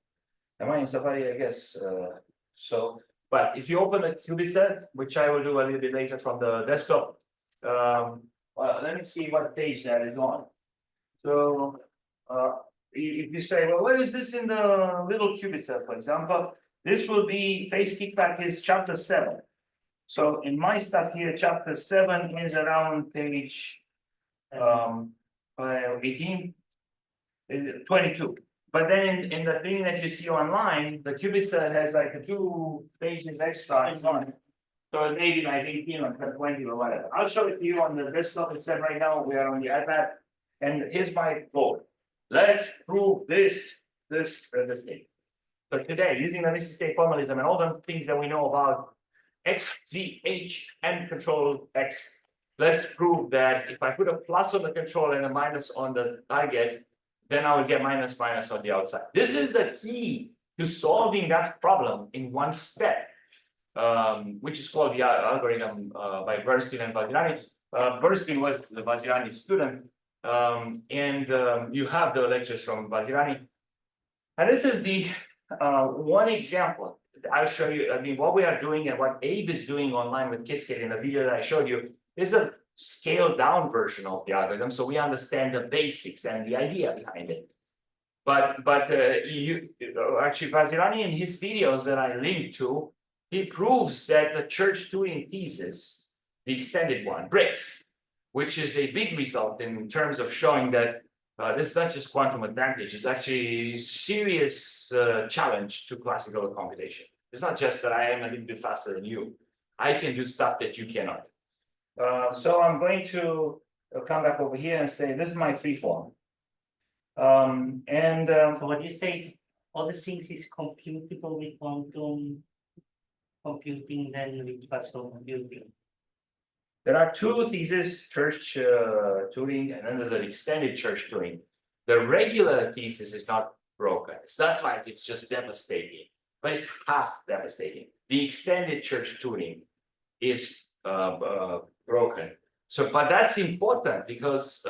Am I in Safari? I guess so. But if you open the qubit set, which I will do a little bit later from the desktop. Well, let me see what page that is on. So if you say, well, where is this in the little qubit set, for example, this will be phase kickback is chapter 7. So in my stuff here, chapter 7 is around page 18. 22. But then in the thing that you see online, the qubits has like 2 pages extra in front. So it may be like 18 or 20 or whatever. I'll show it to you on the desktop. Except right now we are on the iPad. And here's my goal. Let's prove this thing. So today, using the Mrs. State formalism and all the things that we know about X, Z, H, and control X, let's prove that if I put a plus on the control and a minus on the target, then I will get minus minus on the outside. This is the key to solving that problem in one step, which is called the algorithm by Bernstein and Vazirani. Bernstein was the Vazirani student, you have the lectures from Vazirani. And this is the one example. I'll show you. I mean, what we are doing and what Abe is doing online with Qiskit in the video that I showed you is a scaled down version of the algorithm, so we understand the basics and the idea behind it. But actually Vazirani in his videos that I linked to, he proves that the Church Turing thesis, the extended one, breaks, which is a big result in terms of showing that this is not just quantum advantage, it's actually a serious challenge to classical computation. It's not just that I am a little bit faster than you. I can do stuff that you cannot. So I'm going to come back over here and say, this is my free form.
So what you say is other things is computable with quantum computing than with classical computing.
There are 2 theses, Church Turing, and then there's an extended Church Turing. The regular thesis is not broken. It's not like it's just devastating, but it's half devastating. The extended Church Turing is broken. So, but that's important because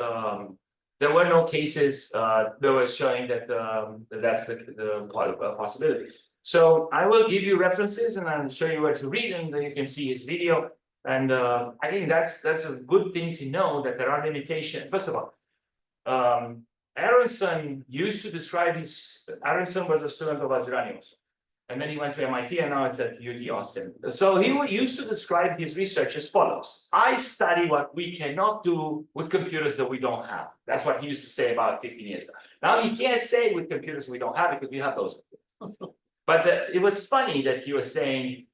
there were no cases that were showing that that's the possibility. So I will give you references and I'll show you where to read, and then you can see his video. And I think that's a good thing to know, that there are limitations. First of all, Aronson used to describe Aronson was a student of Vazirani also. And then he went to MIT and now it's at UT Austin. So he used to describe his research as follows. I study what we cannot do with computers that we don't have. That's what he used to say about 15 years ago. Now he can't say with computers we don't have because we have those. But it was funny that he was saying,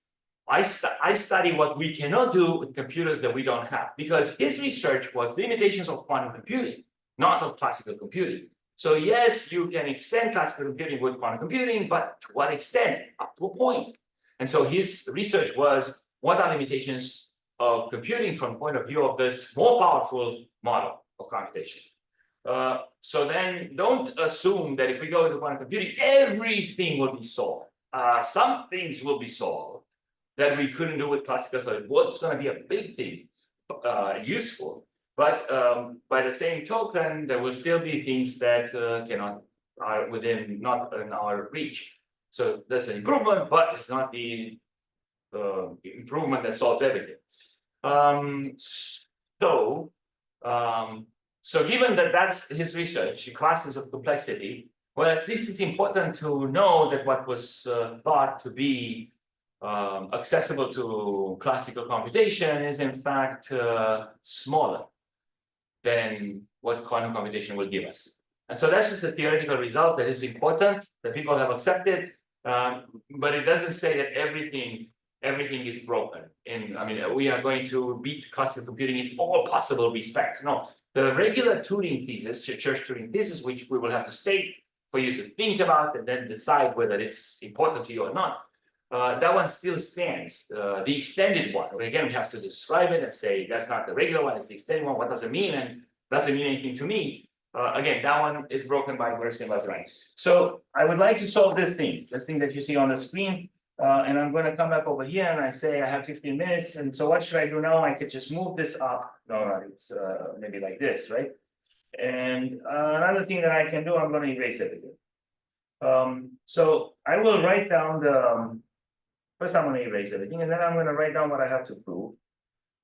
I study what we cannot do with computers that we don't have, because his research was limitations of quantum computing, not of classical computing. So yes, you can extend classical computing with quantum computing, but to what extent? Up to a point. And so his research was, what are limitations of computing from the point of view of this more powerful model of computation? So then don't assume that if we go into quantum computing, everything will be solved. Some things will be solved that we couldn't do with classical, so what's going to be a big thing, useful. But by the same token, there will still be things that are within, not in our reach. So there's an improvement, but it's not the improvement that solves everything. So given that that's his research, classes of complexity, well, at least it's important to know that what was thought to be accessible to classical computation is in fact smaller than what quantum computation will give us. And so that's just a theoretical result that is important, that people have accepted, but it doesn't say that everything is broken. I mean, we are going to beat classical computing in all possible respects. No, the regular Turing thesis, Church Turing thesis, which we will have to state for you to think about and then decide whether it's important to you or not, that one still stands. The extended one, again, we have to describe it and say that's not the regular one, it's the extended one. What does it mean? And does it mean anything to me? Again, that one is broken by Bernstein and Vazirani. So I would like to solve this thing that you see on the screen. And I'm going to come back over here and I say I have 15 minutes. And so what should I do now? I could just move this up. No, it's maybe like this, right? And another thing that I can do, I'm going to erase everything. So I will write down the. First, I'm going to erase everything, and then I'm going to write down what I have to prove.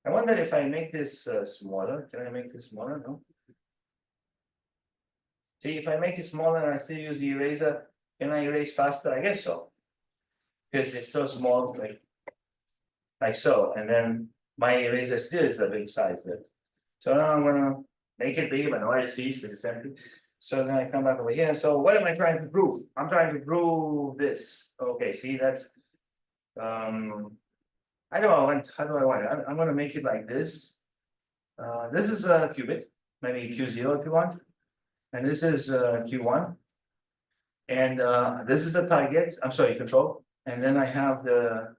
I wonder if I make this smaller. Can I make this smaller? No. See, if I make it smaller and I still use the eraser, can I erase faster? I guess so. Because it's so small, like like so, and then my eraser still is the big size there. So now I'm gonna make it big, but no I see because it's empty. So then I come back over here. So what am I trying to prove? I'm trying to prove this. Okay, see, that's I don't know, how do I want it? I'm gonna make it like this. This is a qubit, maybe Q0 if you want. And this is Q1. And this is the target, I'm sorry, control. And then I have the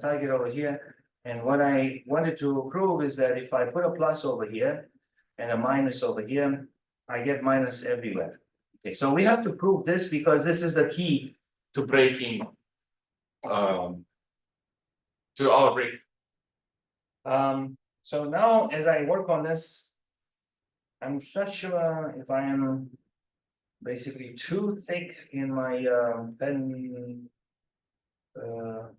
target over here. And what I wanted to prove is that if I put a plus over here and a minus over here, I get minus everywhere. Okay, so we have to prove this because this is the key to breaking to our break. So now as I work on this, I'm not sure if I am basically too thick in my pen.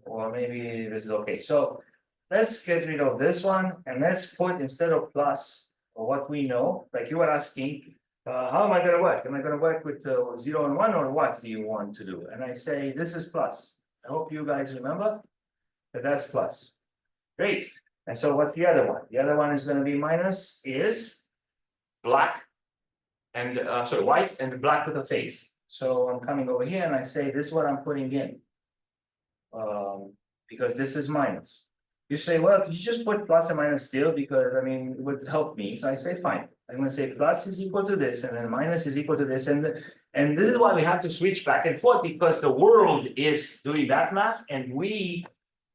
Or maybe this is okay. So let's get rid of this one and let's put instead of plus or what we know, like you were asking, how am I going to work? Am I going to work with 0 and 1 or what do you want to do? And I say this is plus. I hope you guys remember that that's plus. Great. And so what's the other one? The other one is going to be minus is black and sorry, white and black with a face. So I'm coming over here and I say this is what I'm putting in. Because this is minus. You say, well, could you just put plus and minus still? Because I mean, it would help me. So I say, fine. I'm going to say plus is equal to this, and then minus is equal to this, and this is why we have to switch back and forth because the world is doing that math, and we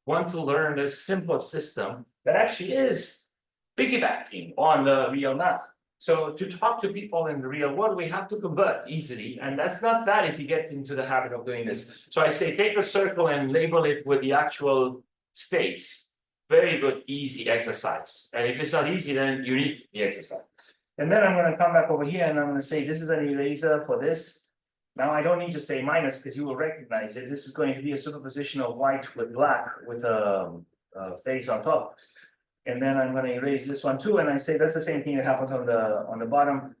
want to learn this simple system that actually is piggybacking on the real math. So to talk to people in the real world, we have to convert easily, and that's not bad if you get into the habit of doing this. So I say, take a circle and label it with the actual states. Very good, easy exercise. And if it's not easy, then you need the exercise. And then I'm going to come back over here and I'm going to say, this is an eraser for this. Now I don't need to say minus because you will recognize it. This is going to be a superposition of white with black with a face on top. And then I'm going to erase this one too, and I say that's the same thing that happens on the bottom.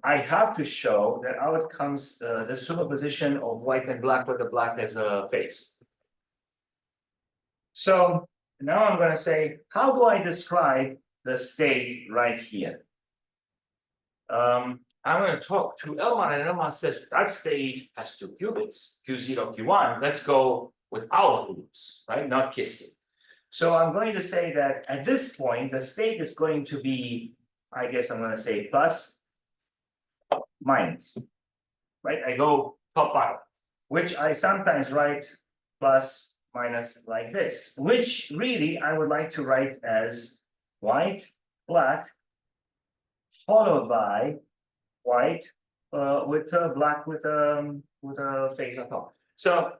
I have to show that out comes the superposition of white and black with the black as a face. So now I'm going to say, how do I describe the state right here? I'm going to talk to Elman, and Elman says that state has 2 qubits, Q0, Q1. Let's go with our rules, right? Not Qiskit. So I'm going to say that at this point, the state is going to be, I guess I'm going to say plus, minus, right? I go top bottom, which I sometimes write plus, minus like this, which really I would like to write as white, black, followed by white with black with a face on top. So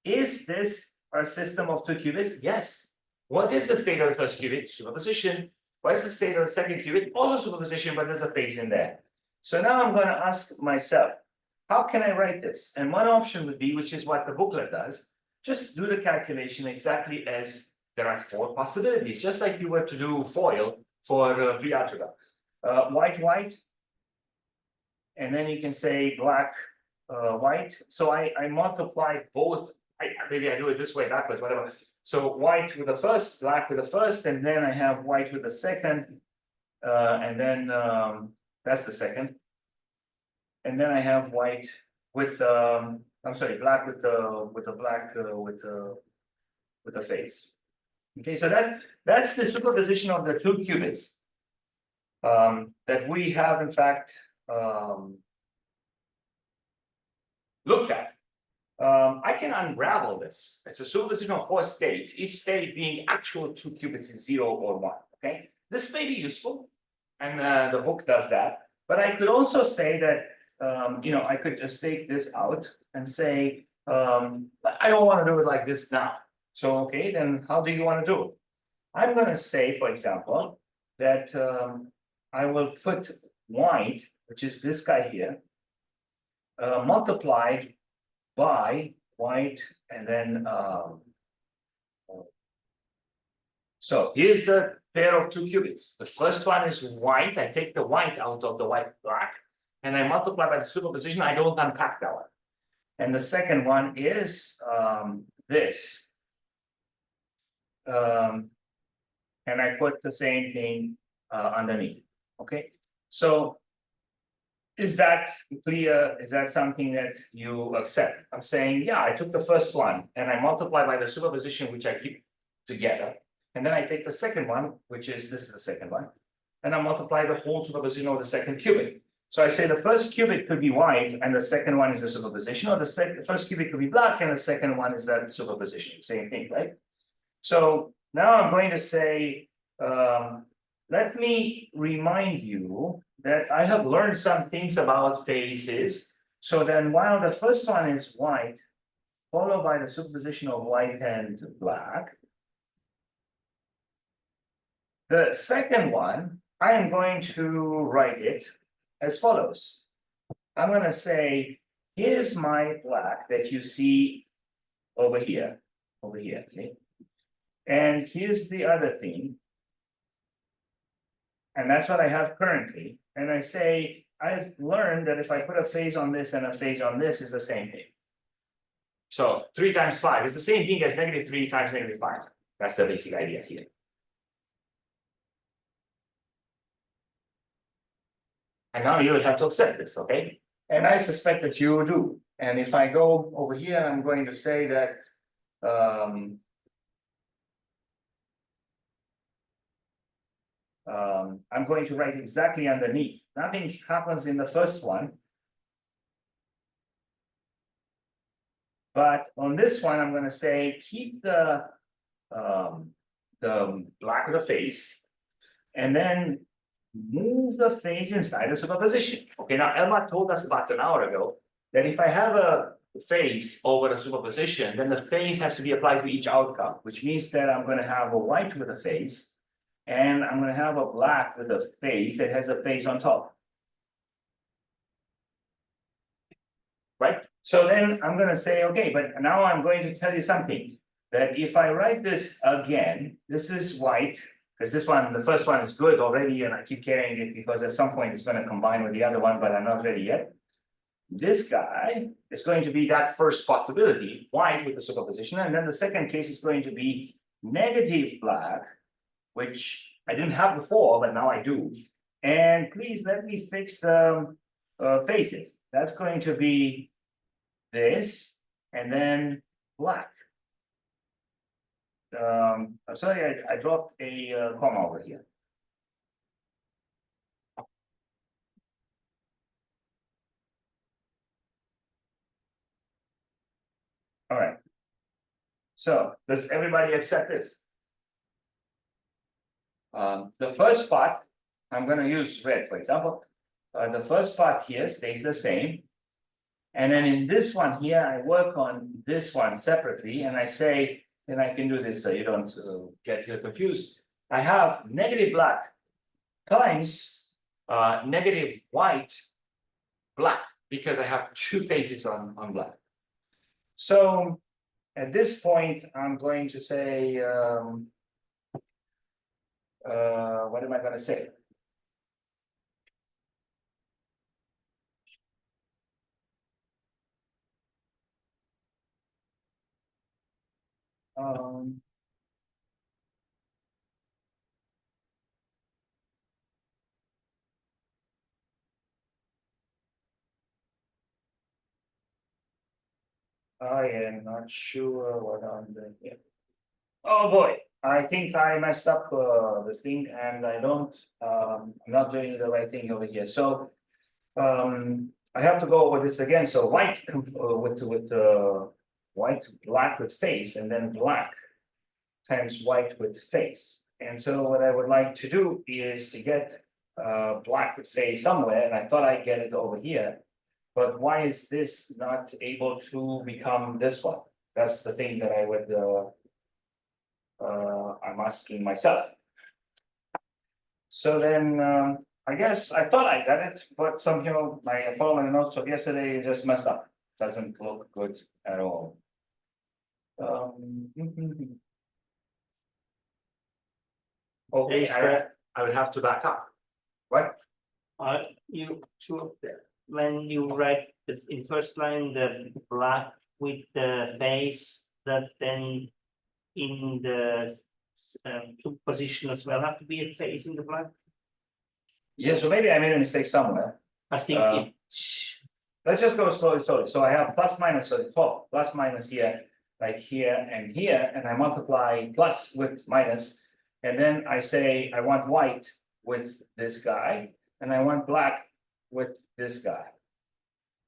is this a system of 2 qubits? Yes. What is the state of the first qubit? Superposition. What is the state of the second qubit? Also superposition, but there's a face in there. So now I'm going to ask myself, how can I write this? And one option would be, which is what the booklet does, just do the calculation exactly as there are 4 possibilities, just like you were to do FOIL for pre-algebra. White, white, and then you can say black, white. So I multiply both. Maybe I do it this way, backwards, whatever. So white with the first, black with the first, and then I have white with the second, and then that's the second. And then I have white with I'm sorry, black with the black with the face. Okay, so that's the superposition of the 2 qubits that we have in fact looked at. I can unravel this. It's a superposition of 4 states, each state being actual 2 qubits in 0 or 1. Okay, this may be useful, and the book does that. But I could also say that you know, I could just take this out and say, I don't want to do it like this now. So okay, then how do you want to do it? I'm going to say, for example, that I will put white, which is this guy here, multiplied by white, and then so here's the pair of 2 qubits. The first one is white. I take the white out of the white black, and I multiply by the superposition. I don't unpack that one. And the second one is this. And I put the same thing underneath, okay? So is that clear? Is that something that you accept? I'm saying, yeah, I took the first one and I multiply by the superposition, which I keep together. And then I take the second one, which is, this is the second one, and I multiply the whole superposition of the second cubic. So I say the first cubic could be white and the second one is the superposition, or the first cubic could be black and the second one is that superposition, same thing, right? So now I'm going to say, let me remind you that I have learned some things about phases. So then while the first one is white, followed by the superposition of white and black, the second one, I am going to write it as follows. I'm going to say, here's my black that you see over here, see? And here's the other thing. And that's what I have currently. And I say, I've learned that if I put a phase on this and a phase on this is the same thing. So 3 times 5 is the same thing as -3 times -5. That's the basic idea here. And now you would have to accept this, okay? And I suspect that you do. And if I go over here, I'm going to say that I'm going to write exactly underneath. Nothing happens in the first one. But on this one, I'm going to say keep the black of the face, and then move the phase inside the superposition. Okay, now Elma told us about an hour ago that if I have a phase over the superposition, then the phase has to be applied to each outcome, which means that I'm going to have a white with a phase, and I'm going to have a black with a phase that has a phase on top. Right? So then I'm going to say, okay, but now I'm going to tell you something, that if I write this again, this is white, because this one, the first one is good already, and I keep carrying it because at some point it's going to combine with the other one, but I'm not ready yet. This guy is going to be that first possibility, white with the superposition, and then the second case is going to be negative black, which I didn't have before, but now I do. And please let me fix the faces. That's going to be this, and then black. I'm sorry, I dropped a comma over here. All right. So does everybody accept this? The first part, I'm going to use red, for example. The first part here stays the same. And then in this one here, I work on this one separately, and I say, and I can do this so you don't get confused. I have negative black times negative white black, because I have 2 faces on black. So at this point, I'm going to say, what am I going to say? I am not sure what I'm doing here. Oh boy, I think I messed up this thing, and I don't, I'm not doing the right thing over here. So I have to go over this again. So white with white, black with face, and then black times white with face. And so what I would like to do is to get black with face somewhere, and I thought I'd get it over here. But why is this not able to become this one? That's the thing that I would I'm asking myself. So then I guess I thought I got it, but somehow I followed my notes of yesterday just messed up. Doesn't look good at all. Okay, I would have to back up. What?
You to when you write in first line the black with the face, that then in the to position as well, have to be a face in the black.
Yeah, so maybe I made a mistake somewhere.
I think
Uh,
it,
Let's just go slowly. So I have plus minus, so 12, plus minus here, like here, and I multiply plus with minus. And then I say I want white with this guy, and I want black with this guy.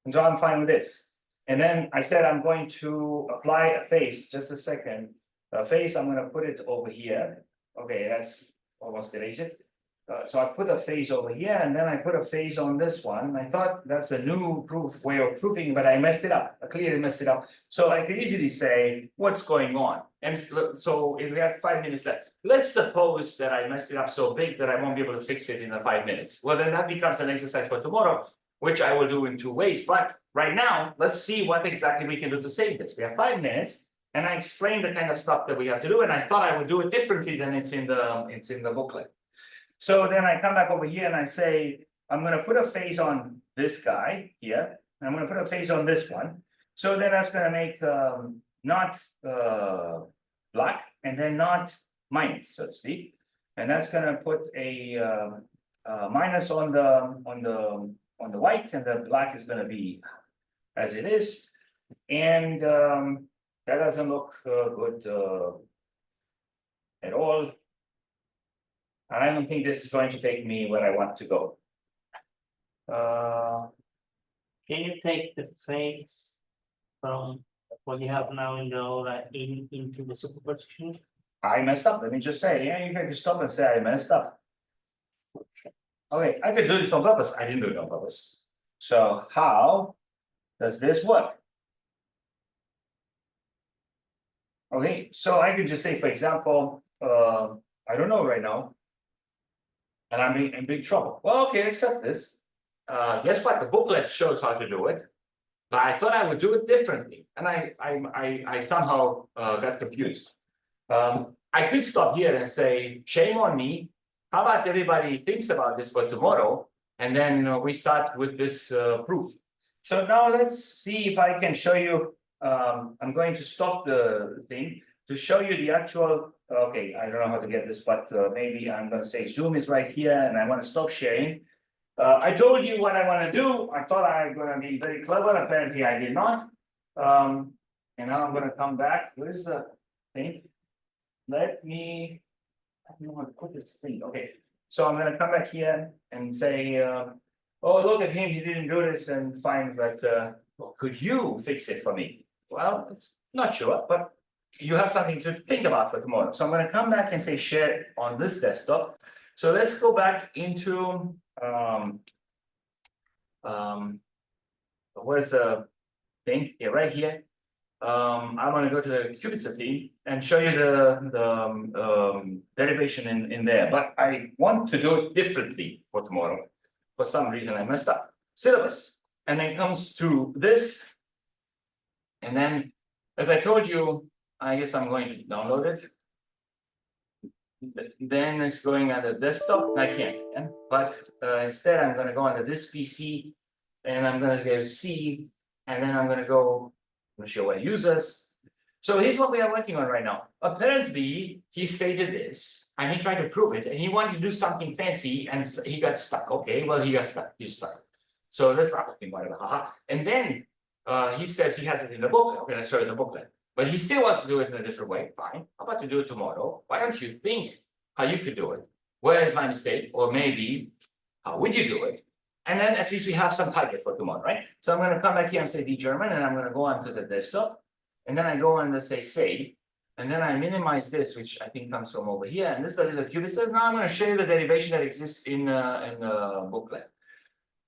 And so I'm fine with this. And then I said I'm going to apply a face, just a second. A face, I'm gonna put it over here. Okay, that's almost erased it. So I put a phase over here and then I put a phase on this one. I thought that's a new way of proofing, but I messed it up. I clearly messed it up. So I could easily say what's going on. And so if we have 5 minutes left, let's suppose that I messed it up so big that I won't be able to fix it in the 5 minutes. Well, then that becomes an exercise for tomorrow, which I will do in 2 ways. But right now, let's see what exactly we can do to save this. We have 5 minutes. And I explained the kind of stuff that we have to do, and I thought I would do it differently than it's in the booklet. So then I come back over here and I say, I'm gonna put a phase on this guy here, and I'm gonna put a phase on this one. So then that's gonna make not black and then not minus, so to speak. And that's gonna put a minus on the white, and the black is gonna be as it is. And that doesn't look good at all. And I don't think this is going to take me where I want to go.
can you take the face from what you have now in the aura into the superposition?
I messed up. Let me just say, yeah, you can stop and say I messed up. Okay, I could do this on purpose. I didn't do it on purpose. So how does this work? Okay, so I could just say, for example, I don't know right now. And I'm in big trouble. Well, okay, accept this. Guess what? The booklet shows how to do it. But I thought I would do it differently. And I somehow got confused. I could stop here and say, shame on me. How about everybody thinks about this for tomorrow? And then we start with this proof. So now let's see if I can show you. I'm going to stop the thing to show you the actual. Okay, I don't know how to get this, but maybe I'm going to say Zoom is right here and I want to stop sharing. I told you what I want to do. I thought I was going to be very clever. Apparently I did not. And now I'm going to come back. Where's the thing? Let me, I don't know how to put this thing. Okay, so I'm going to come back here and say, oh, look at him. He didn't do this, and find that, well, could you fix it for me? Well, it's not sure, but you have something to think about for tomorrow. So I'm going to come back and say share on this desktop. So let's go back into where's the thing? Yeah, right here. I'm going to go to the cubicity and show you the derivation in there. But I want to do it differently for tomorrow. For some reason I messed up. Syllabus, and then comes to this, and then as I told you, I guess I'm going to download it. Then it's going on the desktop. I can't, yeah? But instead I'm going to go under this PC, and I'm going to go C, and then I'm going to go. I'm going to show what users. So here's what we are working on right now. Apparently, he stated this, and he tried to prove it, and he wanted to do something fancy, and he got stuck. Okay, well, he got stuck. He's stuck. So let's not looking whatever. And then he says he has it in the booklet. Okay, let's show you the booklet. But he still wants to do it in a different way. Fine. How about to do it tomorrow? Why don't you think how you could do it? Where is my mistake? Or maybe how would you do it? And then at least we have some target for tomorrow, right? So I'm going to come back here and say the German, and I'm going to go onto the desktop. And then I go on to say save. And then I minimize this, which I think comes from over here. And this is a little cube. It says, now I'm going to show you the derivation that exists in the booklet.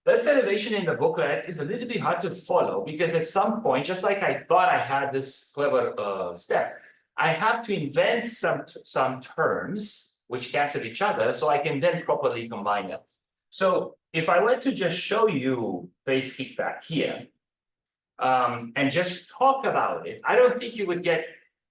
That derivation in the booklet is a little bit hard to follow because at some point, just like I thought I had this clever step, I have to invent some terms which cancel each other so I can then properly combine them. So if I were to just show you base kickback here and just talk about it, I don't think you would get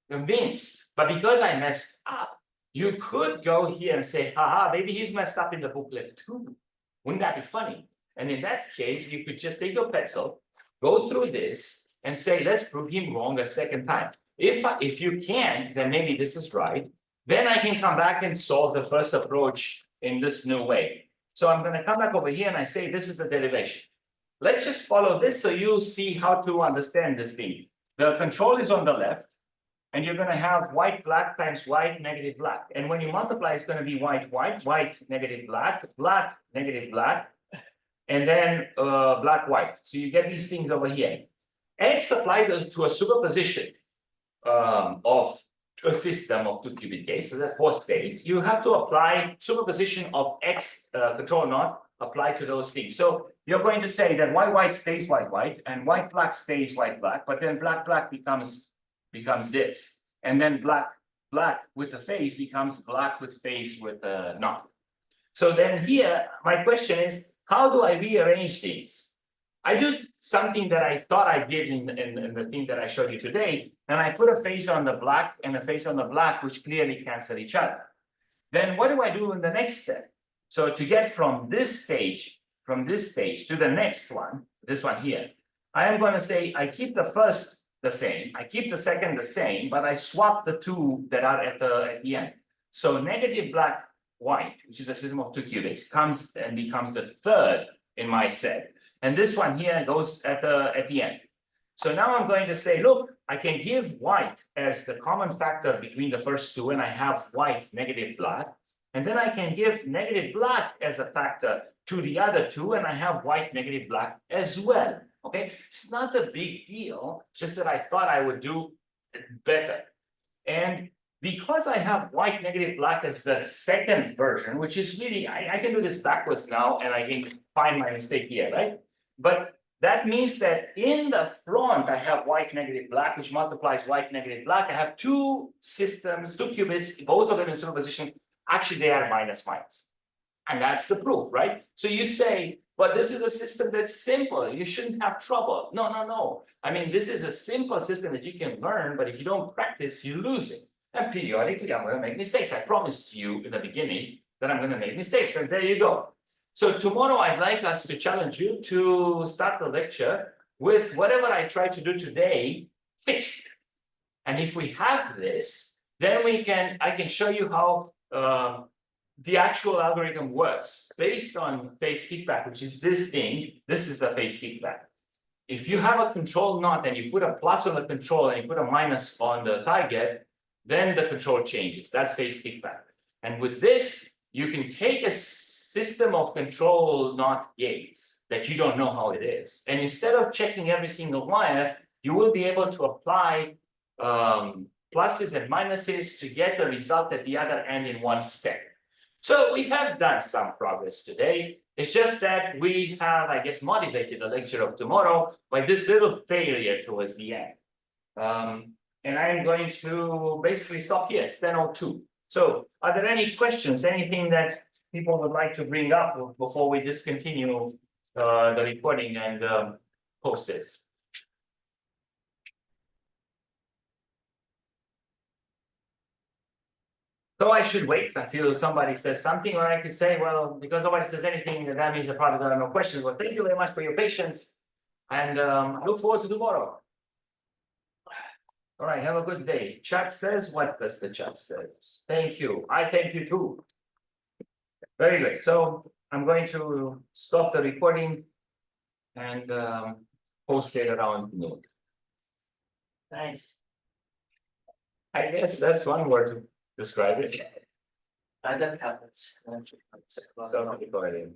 convinced. But because I messed up, you could go here and say, haha, maybe he's messed up in the booklet too. Wouldn't that be funny? And in that case, you could just take your pencil, go through this, and say, let's prove him wrong a second time. If you can't, then maybe this is right. then I can come back and solve the first approach in this new way. So I'm gonna come back over here and I say, this is the derivation. Let's just follow this so you see how to understand this thing. The control is on the left, and you're gonna have white, black times white, negative, black. And when you multiply, it's gonna be white, white, white, negative, black, black, negative, black, and then black, white. So you get these things over here. X applied to a superposition of a system of 2 qubit gates, so that's 4 states. You have to apply superposition of X control naught applied to those things. So you're going to say that white stays white, and white black stays white black, but then black becomes this, and then black with the phase becomes black with phase with naught. So then here my question is, how do I rearrange these? I do something that I thought I did in the thing that I showed you today, and I put a phase on the black and a phase on the black, which clearly cancel each other. Then what do I do in the next step? So to get from this stage to the next one, this one here, I am going to say I keep the first the same, I keep the second the same, but I swap the two that are at the end. So negative black white, which is a system of 2 qubits, comes and becomes the third in my set. And this one here goes at the end. So now I'm going to say, look, I can give white as the common factor between the first two, and I have white, negative black. And then I can give negative black as a factor to the other two, and I have white, negative black as well. Okay, it's not a big deal, just that I thought I would do better. And because I have white, negative black as the second version, which is really, I can do this backwards now, and I can find my mistake here, right? But that means that in the front, I have white, negative, black, which multiplies white, negative, black. I have 2 systems, 2 qubits, both of them in superposition. Actually, they are minus. And that's the proof, right? So you say, but this is a system that's simple. You shouldn't have trouble. No. I mean, this is a simple system that you can learn, but if you don't practice, you lose it. And periodically, I'm going to make mistakes. I promised you in the beginning that I'm going to make mistakes. And there you go. So tomorrow, I'd like us to challenge you to start the lecture with whatever I tried to do today fixed. And if we have this, then I can show you how the actual algorithm works based on phase kickback, which is this thing. This is the phase kickback. If you have a control knot and you put a plus on the control and you put a minus on the target, then the control changes. That's phase kickback. And with this, you can take a system of control knot gates that you don't know how it is. And instead of checking every single wire, you will be able to apply pluses and minuses to get the result at the other end in one step. So we have done some progress today. It's just that we have, I guess, motivated the lecture of tomorrow by this little failure towards the end. And I'm going to basically stop here. It's 10:02. So are there any questions, anything that people would like to bring up before we discontinue the recording and post this? So I should wait until somebody says something, or I could say, well, because nobody says anything, that means there probably there are no questions. Well, thank you very much for your patience, and I look forward to tomorrow. All right, have a good day. Chat says, what does the chat says? Thank you. I thank you too. Very good. So I'm going to stop the recording and post it around noon.
Nice.
I guess that's one word to describe it.
That happens.
So recording.